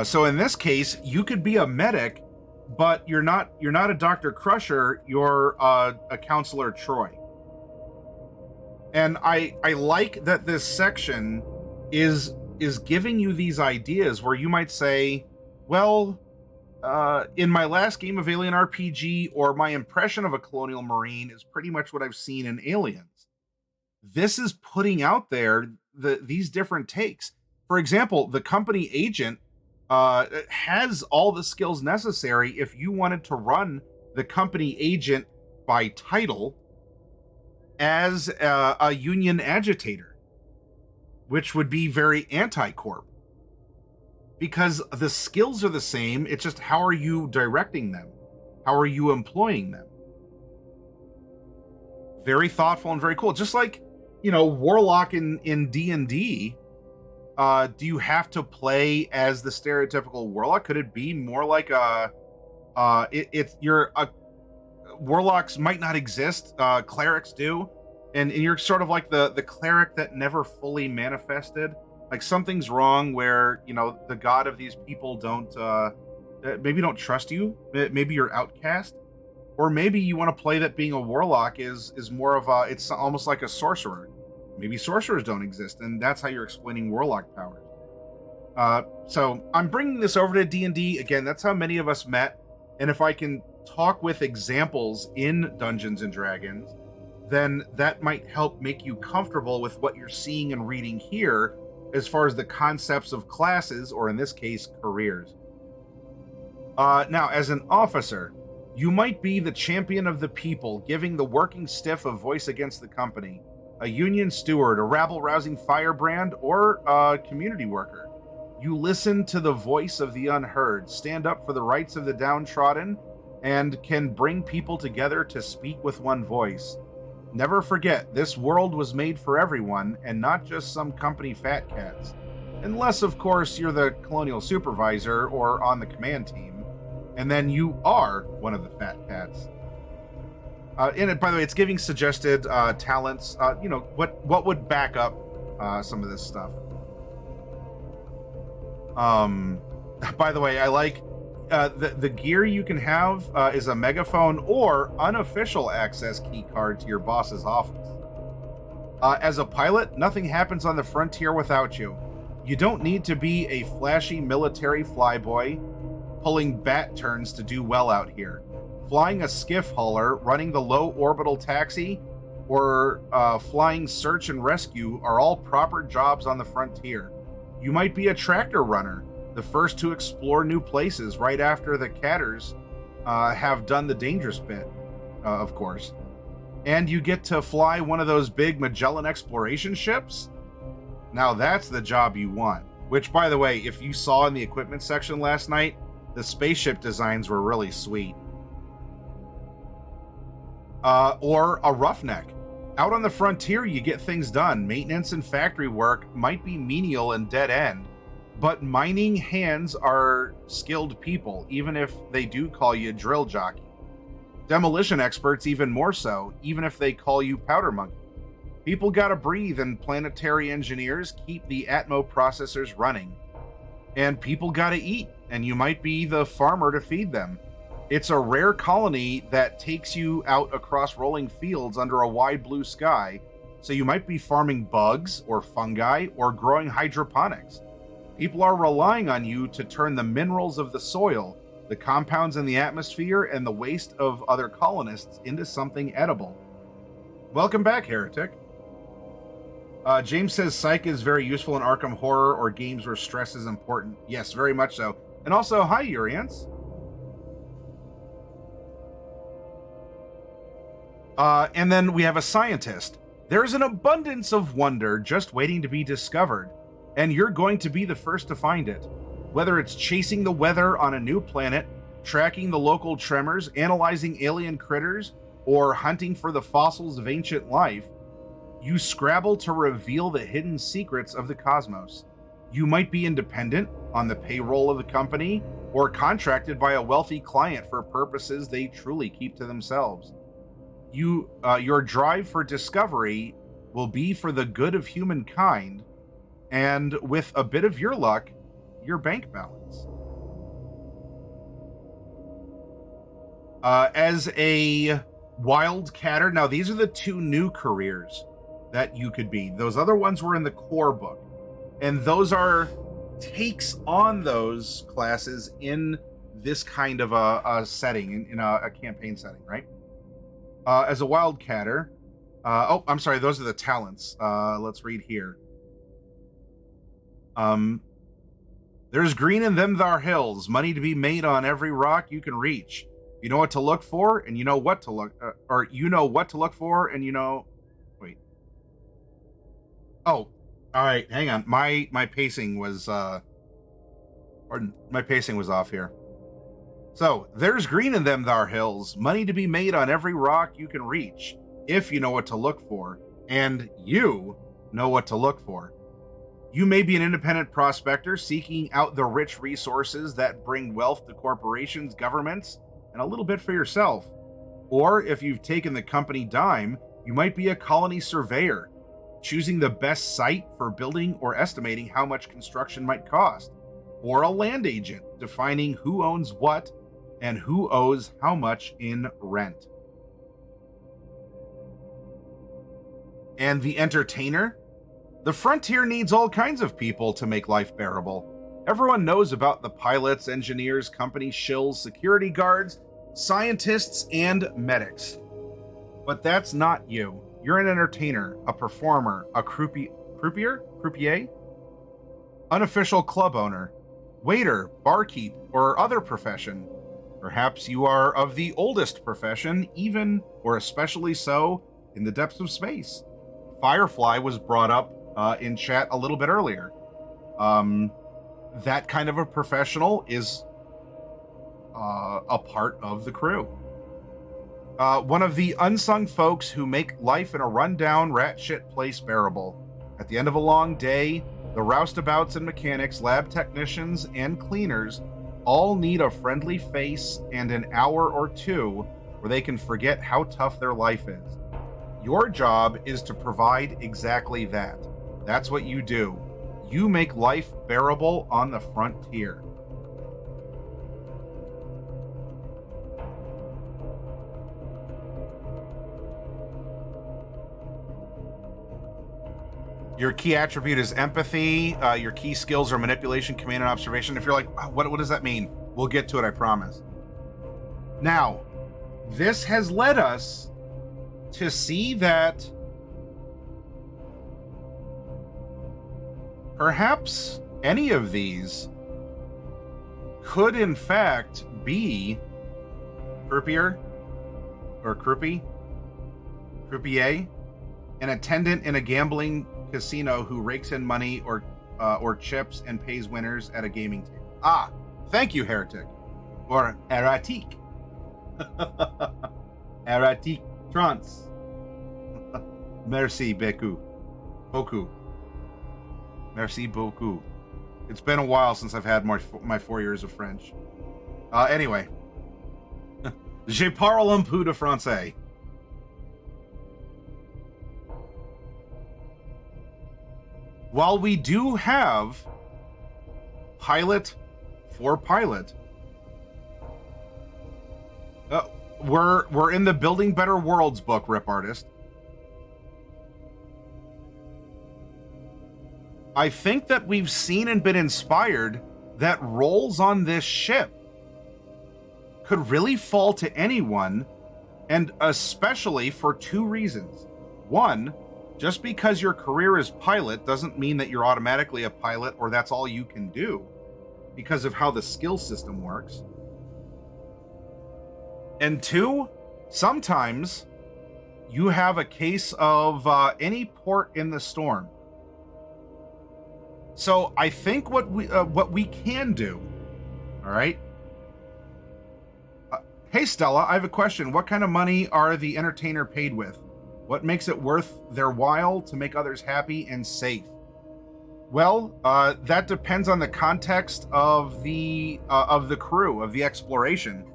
So in this case, you could be a medic, but you're not a Dr. Crusher. You're a Counselor Troi. And I like that this section is giving you these ideas where you might say, well, in my last game of Alien RPG, or my impression of a Colonial Marine is pretty much what I've seen in Aliens. This is putting out there these different takes. For example, the company agent has all the skills necessary if you wanted to run the company agent by title as a union agitator, which would be very anti-corp. Because the skills are the same, it's just how are you directing them? How are you employing them? Very thoughtful and very cool. Just like, Warlock in D&D, do you have to play as the stereotypical Warlock? Could it be more like Warlocks might not exist, clerics do, and you're sort of like the cleric that never fully manifested. Like something's wrong where, the god of these people maybe don't trust you. Maybe you're outcast. Or maybe you want to play that being a warlock is more of it's almost like a sorcerer. Maybe sorcerers don't exist, and that's how you're explaining warlock powers. So I'm bringing this over to D&D. Again, that's how many of us met. And if I can talk with examples in Dungeons and Dragons, then that might help make you comfortable with what you're seeing and reading here as far as the concepts of classes, or in this case, careers. Now, as an officer, you might be the champion of the people, giving the working stiff a voice against the company, a union steward, a rabble-rousing firebrand, or a community worker. You listen to the voice of the unheard, stand up for the rights of the downtrodden, and can bring people together to speak with one voice. Never forget, this world was made for everyone, and not just some company fat cats. Unless, of course, you're the colonial supervisor or on the command team, and then you are one of the fat cats. In it, by the way, it's giving suggested talents. What would back up some of this stuff. By the way, I like the gear you can have is a megaphone or unofficial access key card to your boss's office. As a pilot, nothing happens on the frontier without you. You don't need to be a flashy military flyboy pulling bat turns to do well out here. Flying a skiff hauler, running the low orbital taxi, or flying search and rescue are all proper jobs on the frontier. You might be a tractor runner, the first to explore new places right after the catters have done the dangerous bit, of course. And you get to fly one of those big Magellan exploration ships? Now that's the job you want. Which, by the way, if you saw in the equipment section last night, the spaceship designs were really sweet. Or a roughneck. Out on the frontier, you get things done. Maintenance and factory work might be menial and dead end, but mining hands are skilled people, even if they do call you a drill jockey. Demolition experts even more so, even if they call you powder monkey. People gotta breathe, and planetary engineers keep the Atmo processors running. And people gotta eat, and you might be the farmer to feed them. It's a rare colony that takes you out across rolling fields under a wide blue sky, so you might be farming bugs or fungi or growing hydroponics. People are relying on you to turn the minerals of the soil, the compounds in the atmosphere, and the waste of other colonists into something edible. Welcome back, Heretic. James says Psych is very useful in Arkham Horror or games where stress is important. Yes, very much so. And also, hi, Urians. And then we have a scientist. There's an abundance of wonder just waiting to be discovered, and you're going to be the first to find it. Whether it's chasing the weather on a new planet, tracking the local tremors, analyzing alien critters, or hunting for the fossils of ancient life, you scrabble to reveal the hidden secrets of the cosmos. You might be independent, on the payroll of the company, or contracted by a wealthy client for purposes they truly keep to themselves. Your drive for discovery will be for the good of humankind, and with a bit of your luck, your bank balance. As a wildcatter, now these are the two new careers that you could be. Those other ones were in the core book, and those are takes on those classes in this kind of a setting, in a campaign setting, right? As a wildcatter, I'm sorry, those are the talents. Let's read here. There's green in them thar hills, money to be made on every rock you can reach. You know what to look for, and you know what to look, or you know what to look for, and you know. Wait. Oh, all right. Hang on. My pacing was my pacing was off here. So, there's green in them thar hills, money to be made on every rock you can reach, if you know what to look for, and you know what to look for. You may be an independent prospector seeking out the rich resources that bring wealth to corporations, governments, and a little bit for yourself. Or, if you've taken the company dime, you might be a colony surveyor, choosing the best site for building or estimating how much construction might cost. Or a land agent, defining who owns what and who owes how much in rent. And the entertainer? The frontier needs all kinds of people to make life bearable. Everyone knows about the pilots, engineers, company shills, security guards, scientists, and medics. But that's not you. You're an entertainer, a performer, a croupier, unofficial club owner, waiter, barkeep, or other profession. Perhaps you are of the oldest profession, even or especially so in the depths of space. Firefly was brought up in chat a little bit earlier. That kind of a professional is a part of the crew. One of the unsung folks who make life in a rundown rat shit place bearable. At the end of a long day, the roustabouts and mechanics, lab technicians, and cleaners all need a friendly face and an hour or two where they can forget how tough their life is. Your job is to provide exactly that. That's what you do. You make life bearable on the frontier. Your key attribute is empathy. Your key skills are manipulation, command, and observation. If you're like, what does that mean? We'll get to it, I promise. Now, this has led us to see that perhaps any of these could in fact be croupier, an attendant in a gambling casino who rakes in money or chips and pays winners at a gaming table. Ah, thank you, heretic. Or heretique. Heretique trance. Merci beaucoup. Merci beaucoup. It's been a while since I've had my 4 years of French. Anyway. Je parle un peu de français. While we do have pilot for pilot, we're in the Building Better Worlds book, Rip Artist. I think that we've seen and been inspired that roles on this ship could really fall to anyone, and especially for two reasons. One, Just because your career is pilot doesn't mean that you're automatically a pilot or that's all you can do because of how the skill system works. And two, sometimes you have a case of any port in the storm. So I think what we can do, all right. Hey Stella, I have a question. What kind of money are the entertainer paid with? What makes it worth their while to make others happy and safe? Well, that depends on the context of the crew, of the exploration.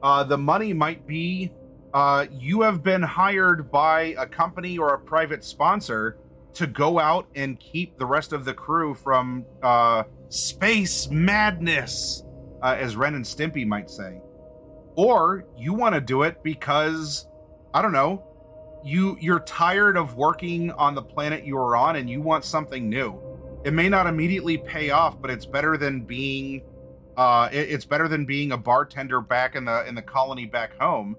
The money might be you have been hired by a company or a private sponsor to go out and keep the rest of the crew from space madness, as Ren and Stimpy might say. Or you want to do it because, I don't know, you're tired of working on the planet you were on and you want something new. It may not immediately pay off, but it's better than being it's better than being a bartender back in the colony back home.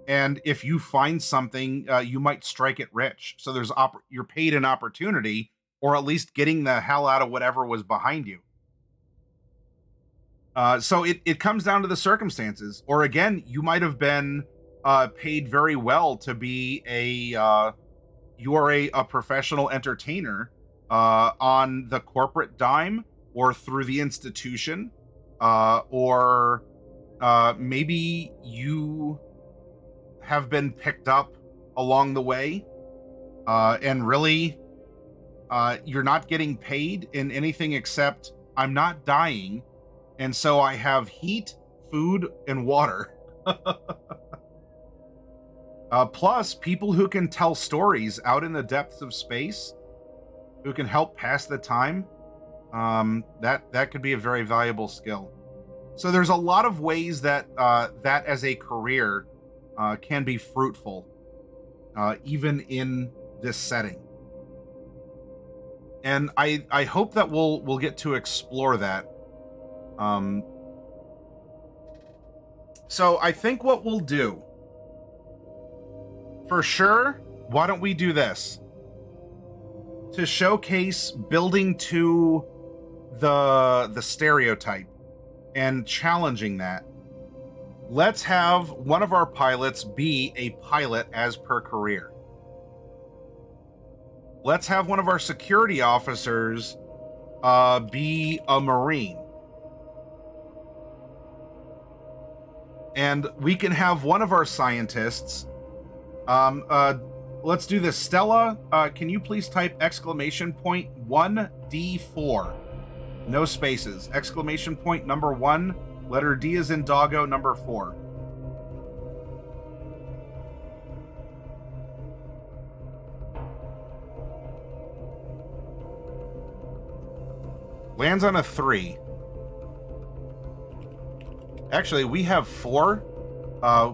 And if you find something, you might strike it rich. So you're paid an opportunity, or at least getting the hell out of whatever was behind you. So it comes down to the circumstances. Or again, you might have been paid very well to be you're a professional entertainer on the corporate dime or through the institution, or maybe you have been picked up along the way, and really you're not getting paid in anything except I'm not dying, and so I have heat, food, and water. Plus, people who can tell stories out in the depths of space, who can help pass the time, that could be a very valuable skill. So there's a lot of ways that that as a career can be fruitful, even in this setting. And I hope that we'll get to explore that. So I think what we'll do, for sure, why don't we do this? To showcase building to the stereotype and challenging that, let's have one of our pilots be a pilot as per career. Let's have one of our security officers be a Marine. And we can have one of our scientists. Let's do this. Stella, can you please type exclamation point 1D4? No spaces. Exclamation point number 1. Letter D is in doggo, number 4. Lands on a 3. Actually, we have 4.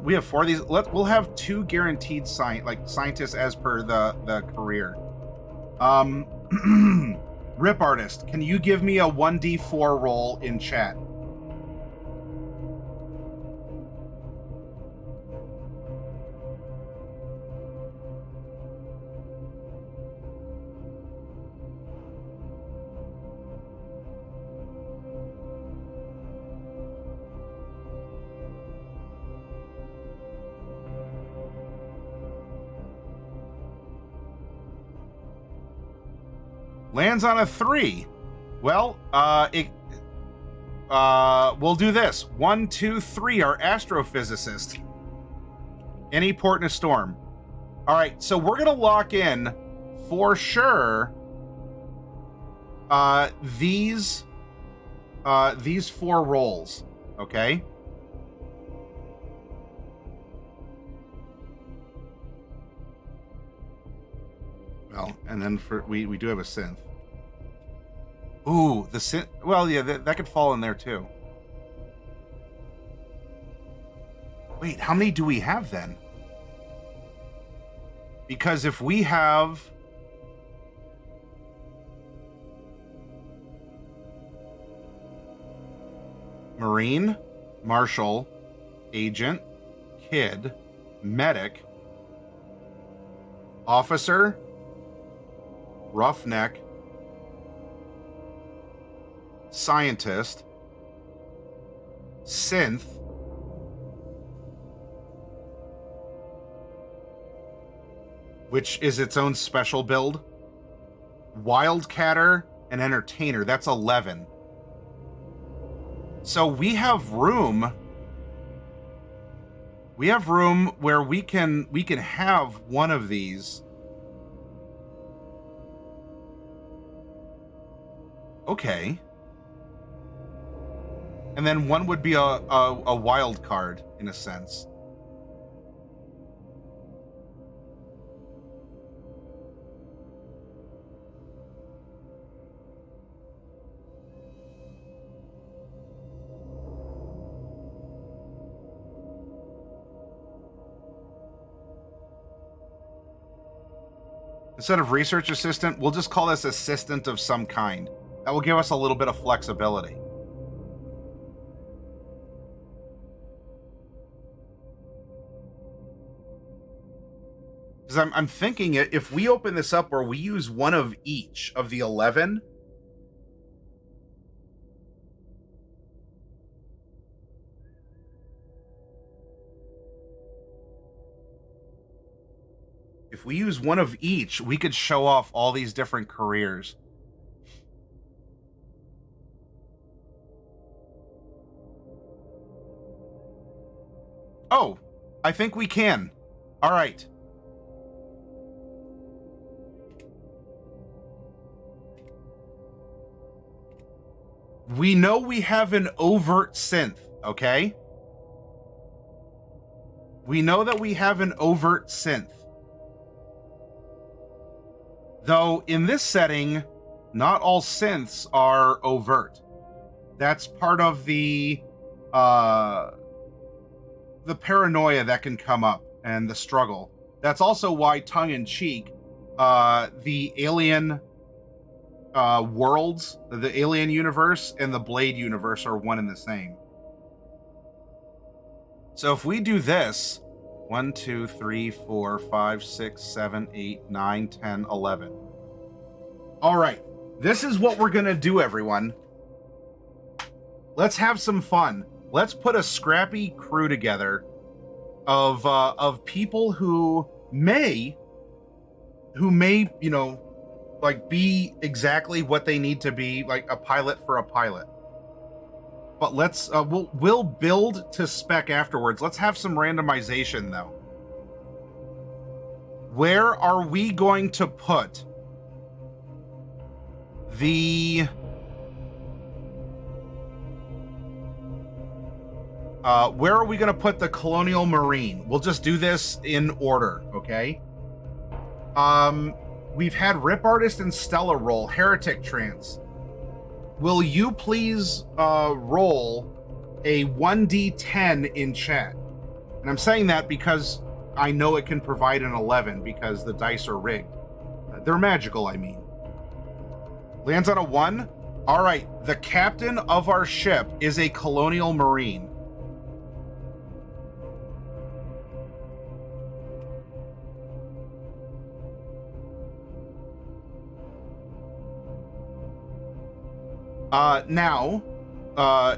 We have 4 of these. We'll have 2 guaranteed scientists as per the career. Rip Artist, can you give me a 1D4 roll in chat? Lands on a 3. Well, we'll do this. 1, 2, 3 are astrophysicist. Any port in a storm. All right, so we're gonna lock in for sure these 4 roles. Okay. Well, and then we do have a synth. Ooh, the synth. Well, yeah, that could fall in there too. Wait, how many do we have then? Because if we have Marine, Marshal, Agent, Kid, Medic, Officer, roughneck, scientist, synth, which is its own special build, wildcatter, and entertainer. That's 11. So we have room. We have room where we can have one of these. Okay. And then one would be a wild card in a sense. Instead of research assistant, we'll just call this assistant of some kind. That will give us a little bit of flexibility. Because I'm thinking if we open this up where we use one of each of the 11, if we use one of each, we could show off all these different careers. Oh, I think we can. All right. We know we have an overt synth, okay? We know that we have an overt synth. Though in this setting, not all synths are overt. That's part of the paranoia that can come up and the struggle. That's also why, tongue-in-cheek, the alien worlds, the alien universe and the Blade universe are one and the same. So if we do this, 1, 2, 3, 4, 5, 6, 7, 8, 9, 10, 11. All right. This is what we're going to do, everyone. Let's have some fun. Let's put a scrappy crew together of people who may, you know, like be exactly what they need to be, like a pilot for a pilot. But let's we'll build to spec afterwards. Let's have some randomization though. Where are we going to put the where are we going to put the Colonial Marine? We'll just do this in order, okay? We've had Rip Artist and Stella roll Heretic Trance. Will you please roll a 1d10 in chat? And I'm saying that because I know it can provide an 11 because the dice are rigged. They're magical, I mean. Lands on a 1? All right, the captain of our ship is a Colonial Marine. Now,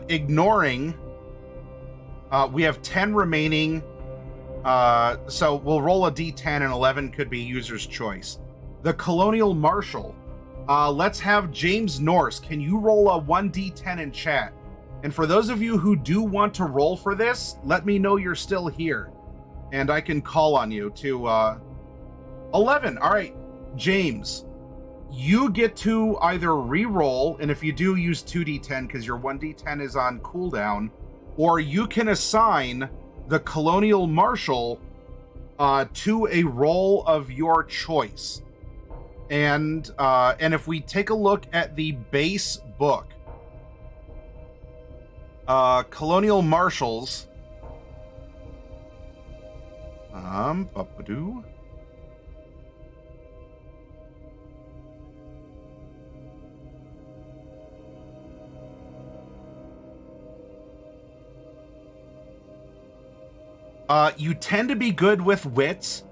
ignoring, we have 10 remaining, so we'll roll a d10 and 11 could be user's choice. The Colonial Marshal, let's have James Norse. Can you roll a 1d10 in chat? And for those of you who do want to roll for this, let me know you're still here, and I can call on you to, 11. All right, James. You get to either re-roll, and if you do, use 2d10 because your 1d10 is on cooldown, or you can assign the Colonial Marshal to a role of your choice. And if we take a look at the base book, Colonial Marshals, ba-ba-doo. You tend to be good with wits,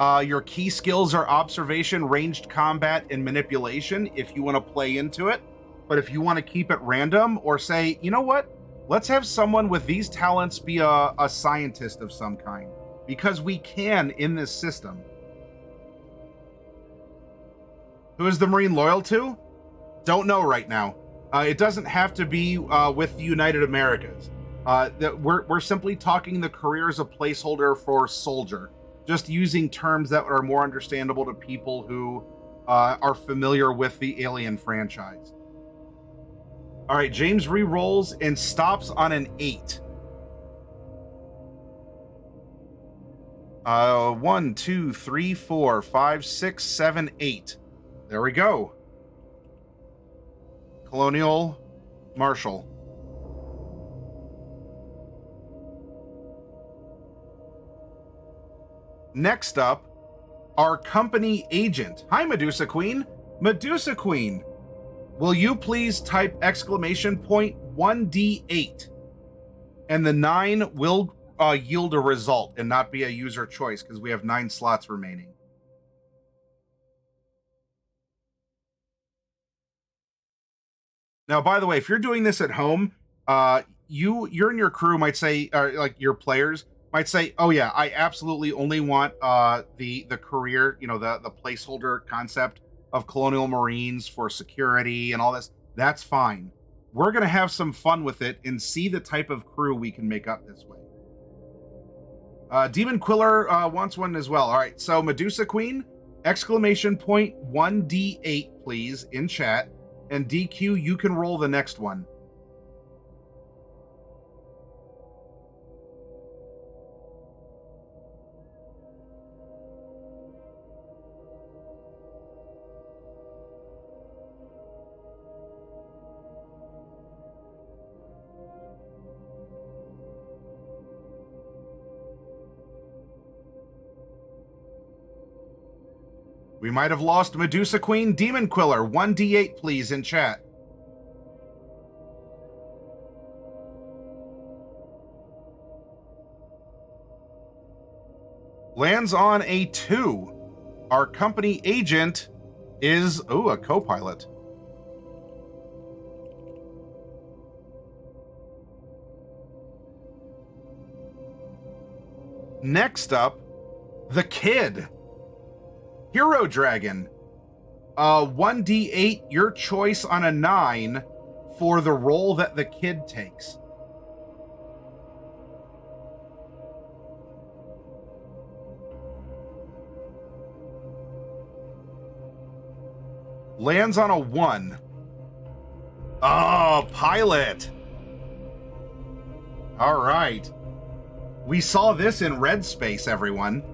Your key skills are observation, ranged combat, and manipulation if you want to play into it. But if you want to keep it random or say, you know what, let's have someone with these talents be a scientist of some kind, because we can in this system. Who is the Marine loyal to? Don't know right now. It doesn't have to be with the United Americas. We're simply talking the career as a placeholder for soldier, just using terms that are more understandable to people who are familiar with the Alien franchise. All right, James re-rolls and stops on an 8. 1, 2, 3, 4, 5, 6, 7, 8. There we go. Colonial Marshal. Next up, our company agent. Hi, Medusa Queen. Medusa Queen, will you please type exclamation point 1d8? And the 9 will yield a result and not be a user choice because we have 9 slots remaining. Now, by the way, if you're doing this at home, you and your crew might say, or like your players might say, "Oh yeah, I absolutely only want the career, the placeholder concept of Colonial Marines for security and all this." That's fine. We're gonna have some fun with it and see the type of crew we can make up this way. Demon Quiller wants one as well. All right, so Medusa Queen, exclamation point 1d8, please, in chat. And DQ, you can roll the next one. We might have lost Medusa Queen. Demon Quiller, 1d8, please, in chat. Lands on a 2. Our company agent is, a co-pilot. Next up, the Kid. Hero Dragon. 1d8, your choice on a 9 for the role that the Kid takes. Lands on a 1. Oh, pilot. All right. We saw this in Red Space, everyone.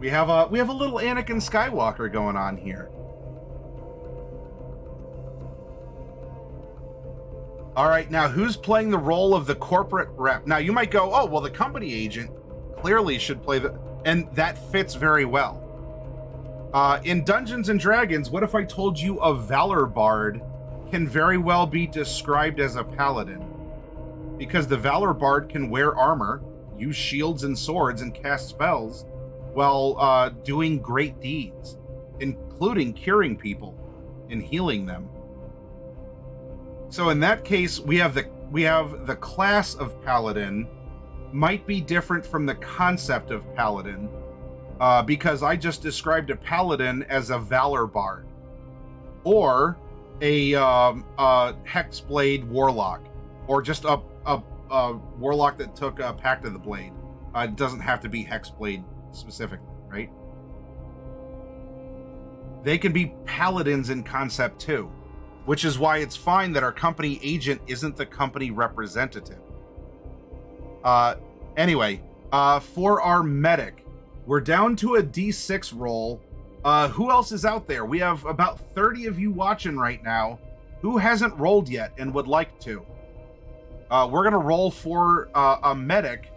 We have a little Anakin Skywalker going on here. All right, now who's playing the role of the corporate rep? Now you might go, oh, well, the company agent clearly should play and that fits very well. In Dungeons and Dragons, what if I told you a Valor Bard can very well be described as a paladin? Because the Valor Bard can wear armor, use shields and swords, and cast spells while doing great deeds, including curing people and healing them. So in that case, we have the class of paladin might be different from the concept of paladin, because I just described a paladin as a Valor Bard or a Hexblade Warlock, or just a Warlock that took a Pact of the Blade. It doesn't have to be Hexblade specifically, right? They can be paladins in concept too, which is why it's fine that our company agent isn't the company representative. Anyway, for our medic, we're down to a D6 roll. Who else is out there? We have about 30 of you watching right now. Who hasn't rolled yet and would like to? We're gonna roll for a medic.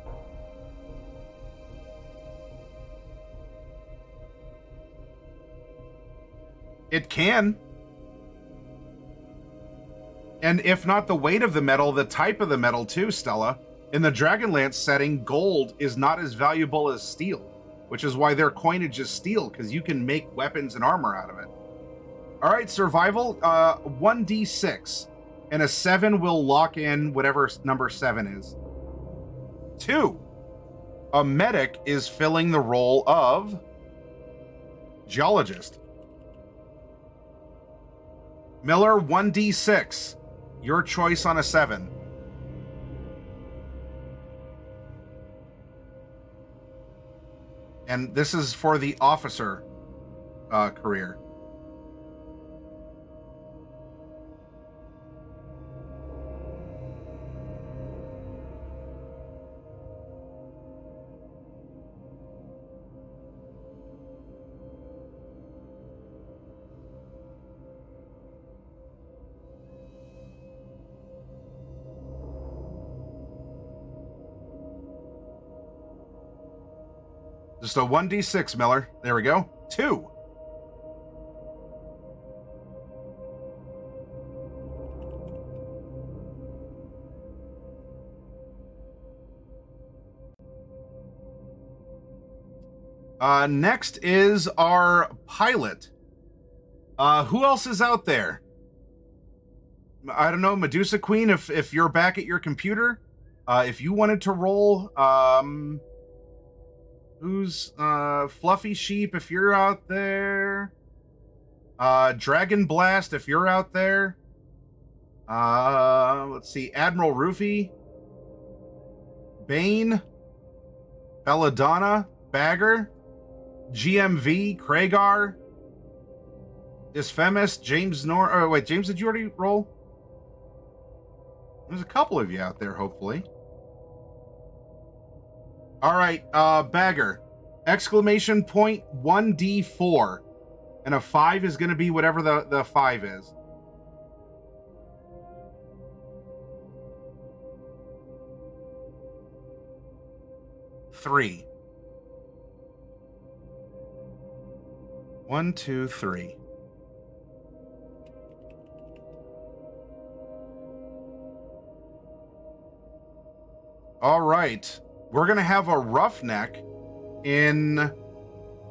It can. And if not the weight of the metal, the type of the metal too, Stella. In the Dragonlance setting, gold is not as valuable as steel. which is why their coinage is steel, because you can make weapons and armor out of it. All right, survival, 1d6, and a 7 will lock in whatever number 7 is. 2, a medic is filling the role of geologist. Miller, 1d6, your choice on a 7. And this is for the officer career. Just a 1d6, Miller. There we go. 2. Next is our pilot. Who else is out there? I don't know, Medusa Queen, if you're back at your computer. If you wanted to roll... Who's Fluffy Sheep if you're out there? Dragon Blast if you're out there. Let's see, Admiral Rufy, Bane, Belladonna, Bagger, GMV, Kragar, Dysphemus, James wait, James, did you already roll? There's a couple of you out there, hopefully. All right, Bagger. Exclamation point 1d4. And a 5 is going to be whatever the 5 is. Three. 1, 2, 3. All right. We're going to have a roughneck in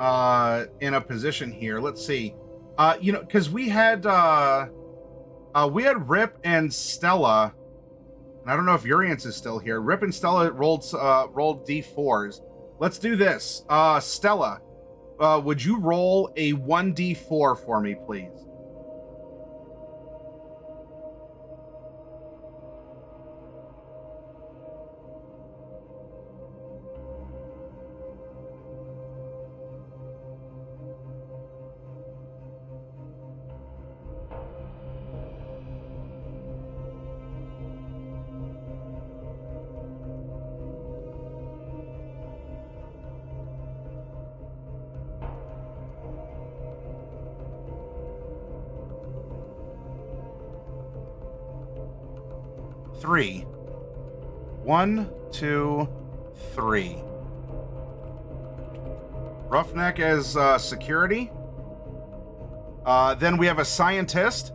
a position here. Let's see. Because we had Rip and Stella, and I don't know if Uriance is still here. Rip and Stella rolled d4s. Let's do this. Stella, would you roll a 1d4 for me, please? Three. 1, 2, 3. Roughneck as security. Then we have a scientist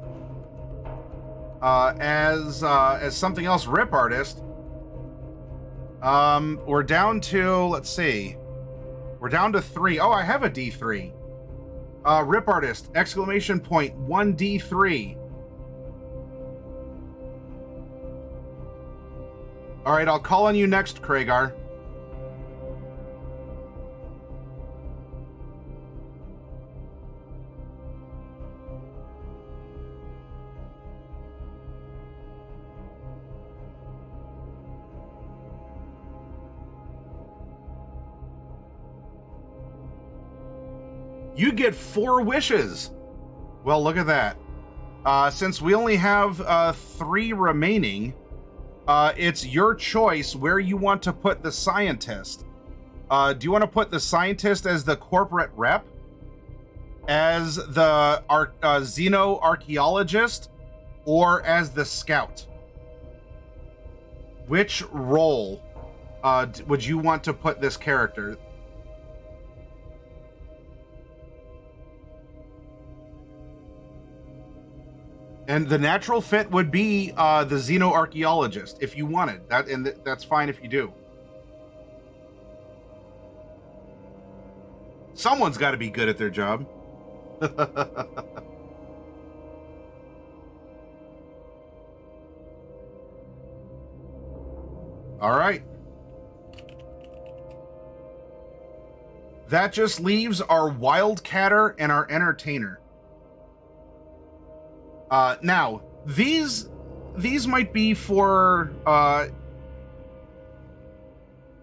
as something else. Rip artist. We're down to, let's see. We're down to 3. Oh, I have a D3. Rip artist. Exclamation point 1d3. All right, I'll call on you next, Kragar. You get 4 wishes. Well, look at that. Since we only have 3 remaining, it's your choice where you want to put the scientist. Do you want to put the scientist as the corporate rep, as the xeno-archaeologist, or as the scout? Which role would you want to put this character? And the natural fit would be the xeno-archaeologist, if you wanted that, and that's fine if you do. Someone's got to be good at their job. All right. That just leaves our wildcatter and our entertainer. Now, these might be for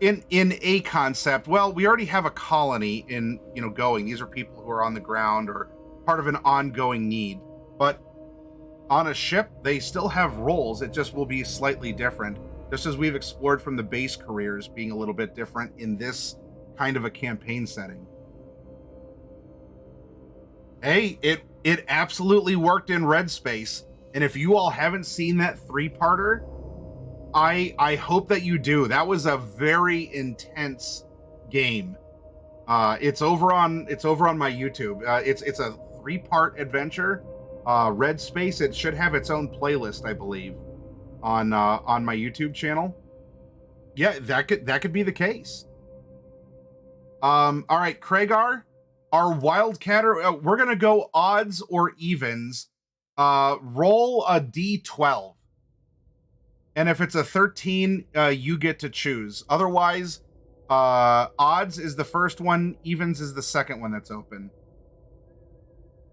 in a concept. Well, we already have a colony in going. These are people who are on the ground or part of an ongoing need. But on a ship, they still have roles. It just will be slightly different, just as we've explored from the base careers being a little bit different in this kind of a campaign setting. Hey, it absolutely worked in Red Space, and if you all haven't seen that 3-parter, I hope that you do. That was a very intense game. It's over on my YouTube. It's a 3-part adventure. Red Space. It should have its own playlist, I believe, on my YouTube channel. Yeah, that could be the case. All right, Kragar, our wildcatter, we're gonna go odds or evens. Roll a d12, and if it's a 13, you get to choose. Otherwise, odds is the first one, evens is the second one that's open.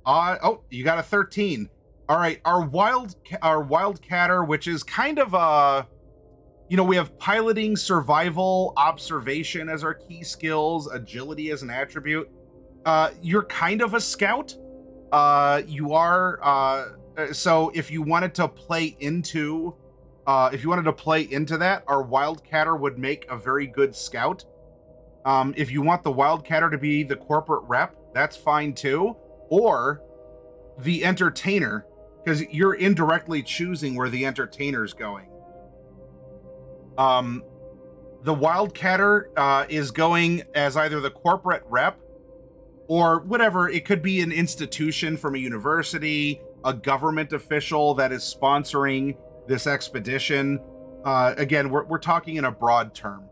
Oh, you got a 13. All right, our wildcatter, which is kind of a we have piloting, survival, observation as our key skills, agility as an attribute. You're kind of a scout. You are, so if you wanted to play into that, our wildcatter would make a very good scout. If you want the wildcatter to be the corporate rep, that's fine too. Or the entertainer, because you're indirectly choosing where the entertainer's going. The wildcatter is going as either the corporate rep or whatever. It could be an institution from a university, a government official that is sponsoring this expedition. Again, we're talking in a broad term.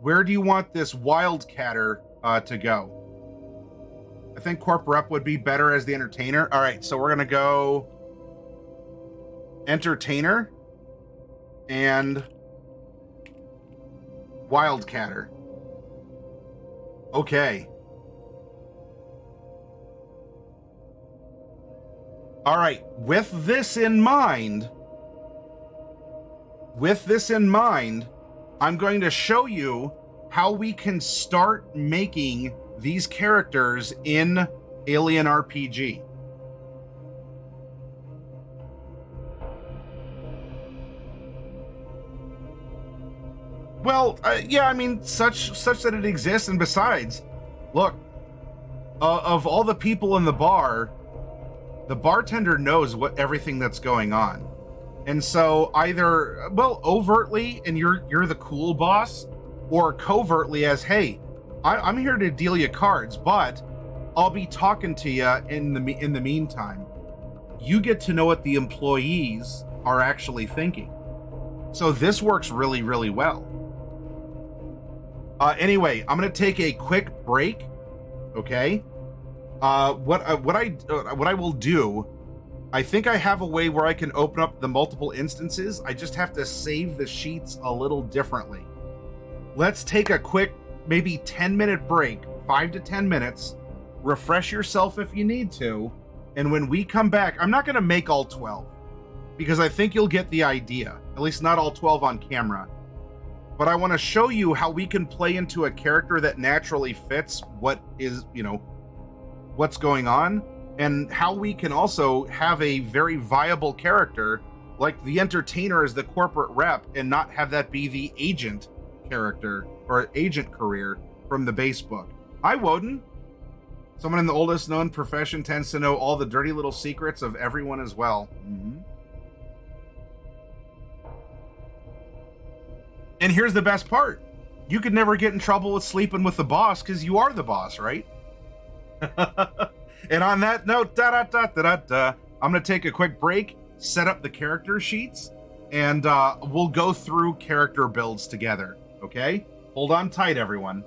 Where do you want this wildcatter to go? I think corp rep would be better as the entertainer. All right, so we're gonna go entertainer and wildcatter. Okay. All right, with this in mind, I'm going to show you how we can start making these characters in Alien RPG. Well, yeah, I mean, such that it exists, and besides, look, of all the people in the bar, the bartender knows everything that's going on. And so either, well, overtly, and you're the cool boss, or covertly as, hey, I'm here to deal you cards, but I'll be talking to you in the meantime. You get to know what the employees are actually thinking. So this works really, really well. Anyway, I'm going to take a quick break. Okay. What I will do, I think I have a way where I can open up the multiple instances. I just have to save the sheets a little differently. Let's take a quick, maybe 10-minute break, 5 to 10 minutes. Refresh yourself if you need to. And when we come back, I'm not going to make all 12 because I think you'll get the idea. At least not all 12 on camera. But I want to show you how we can play into a character that naturally fits what is, what's going on, and how we can also have a very viable character like the entertainer as the corporate rep and not have that be the agent character or agent career from the base book. Hi, Woden. Someone in the oldest known profession tends to know all the dirty little secrets of everyone as well. Mm-hmm. And here's the best part. You could never get in trouble with sleeping with the boss because you are the boss, right? And on that note, I'm going to take a quick break, set up the character sheets, and we'll go through character builds together, okay? Hold on tight, everyone.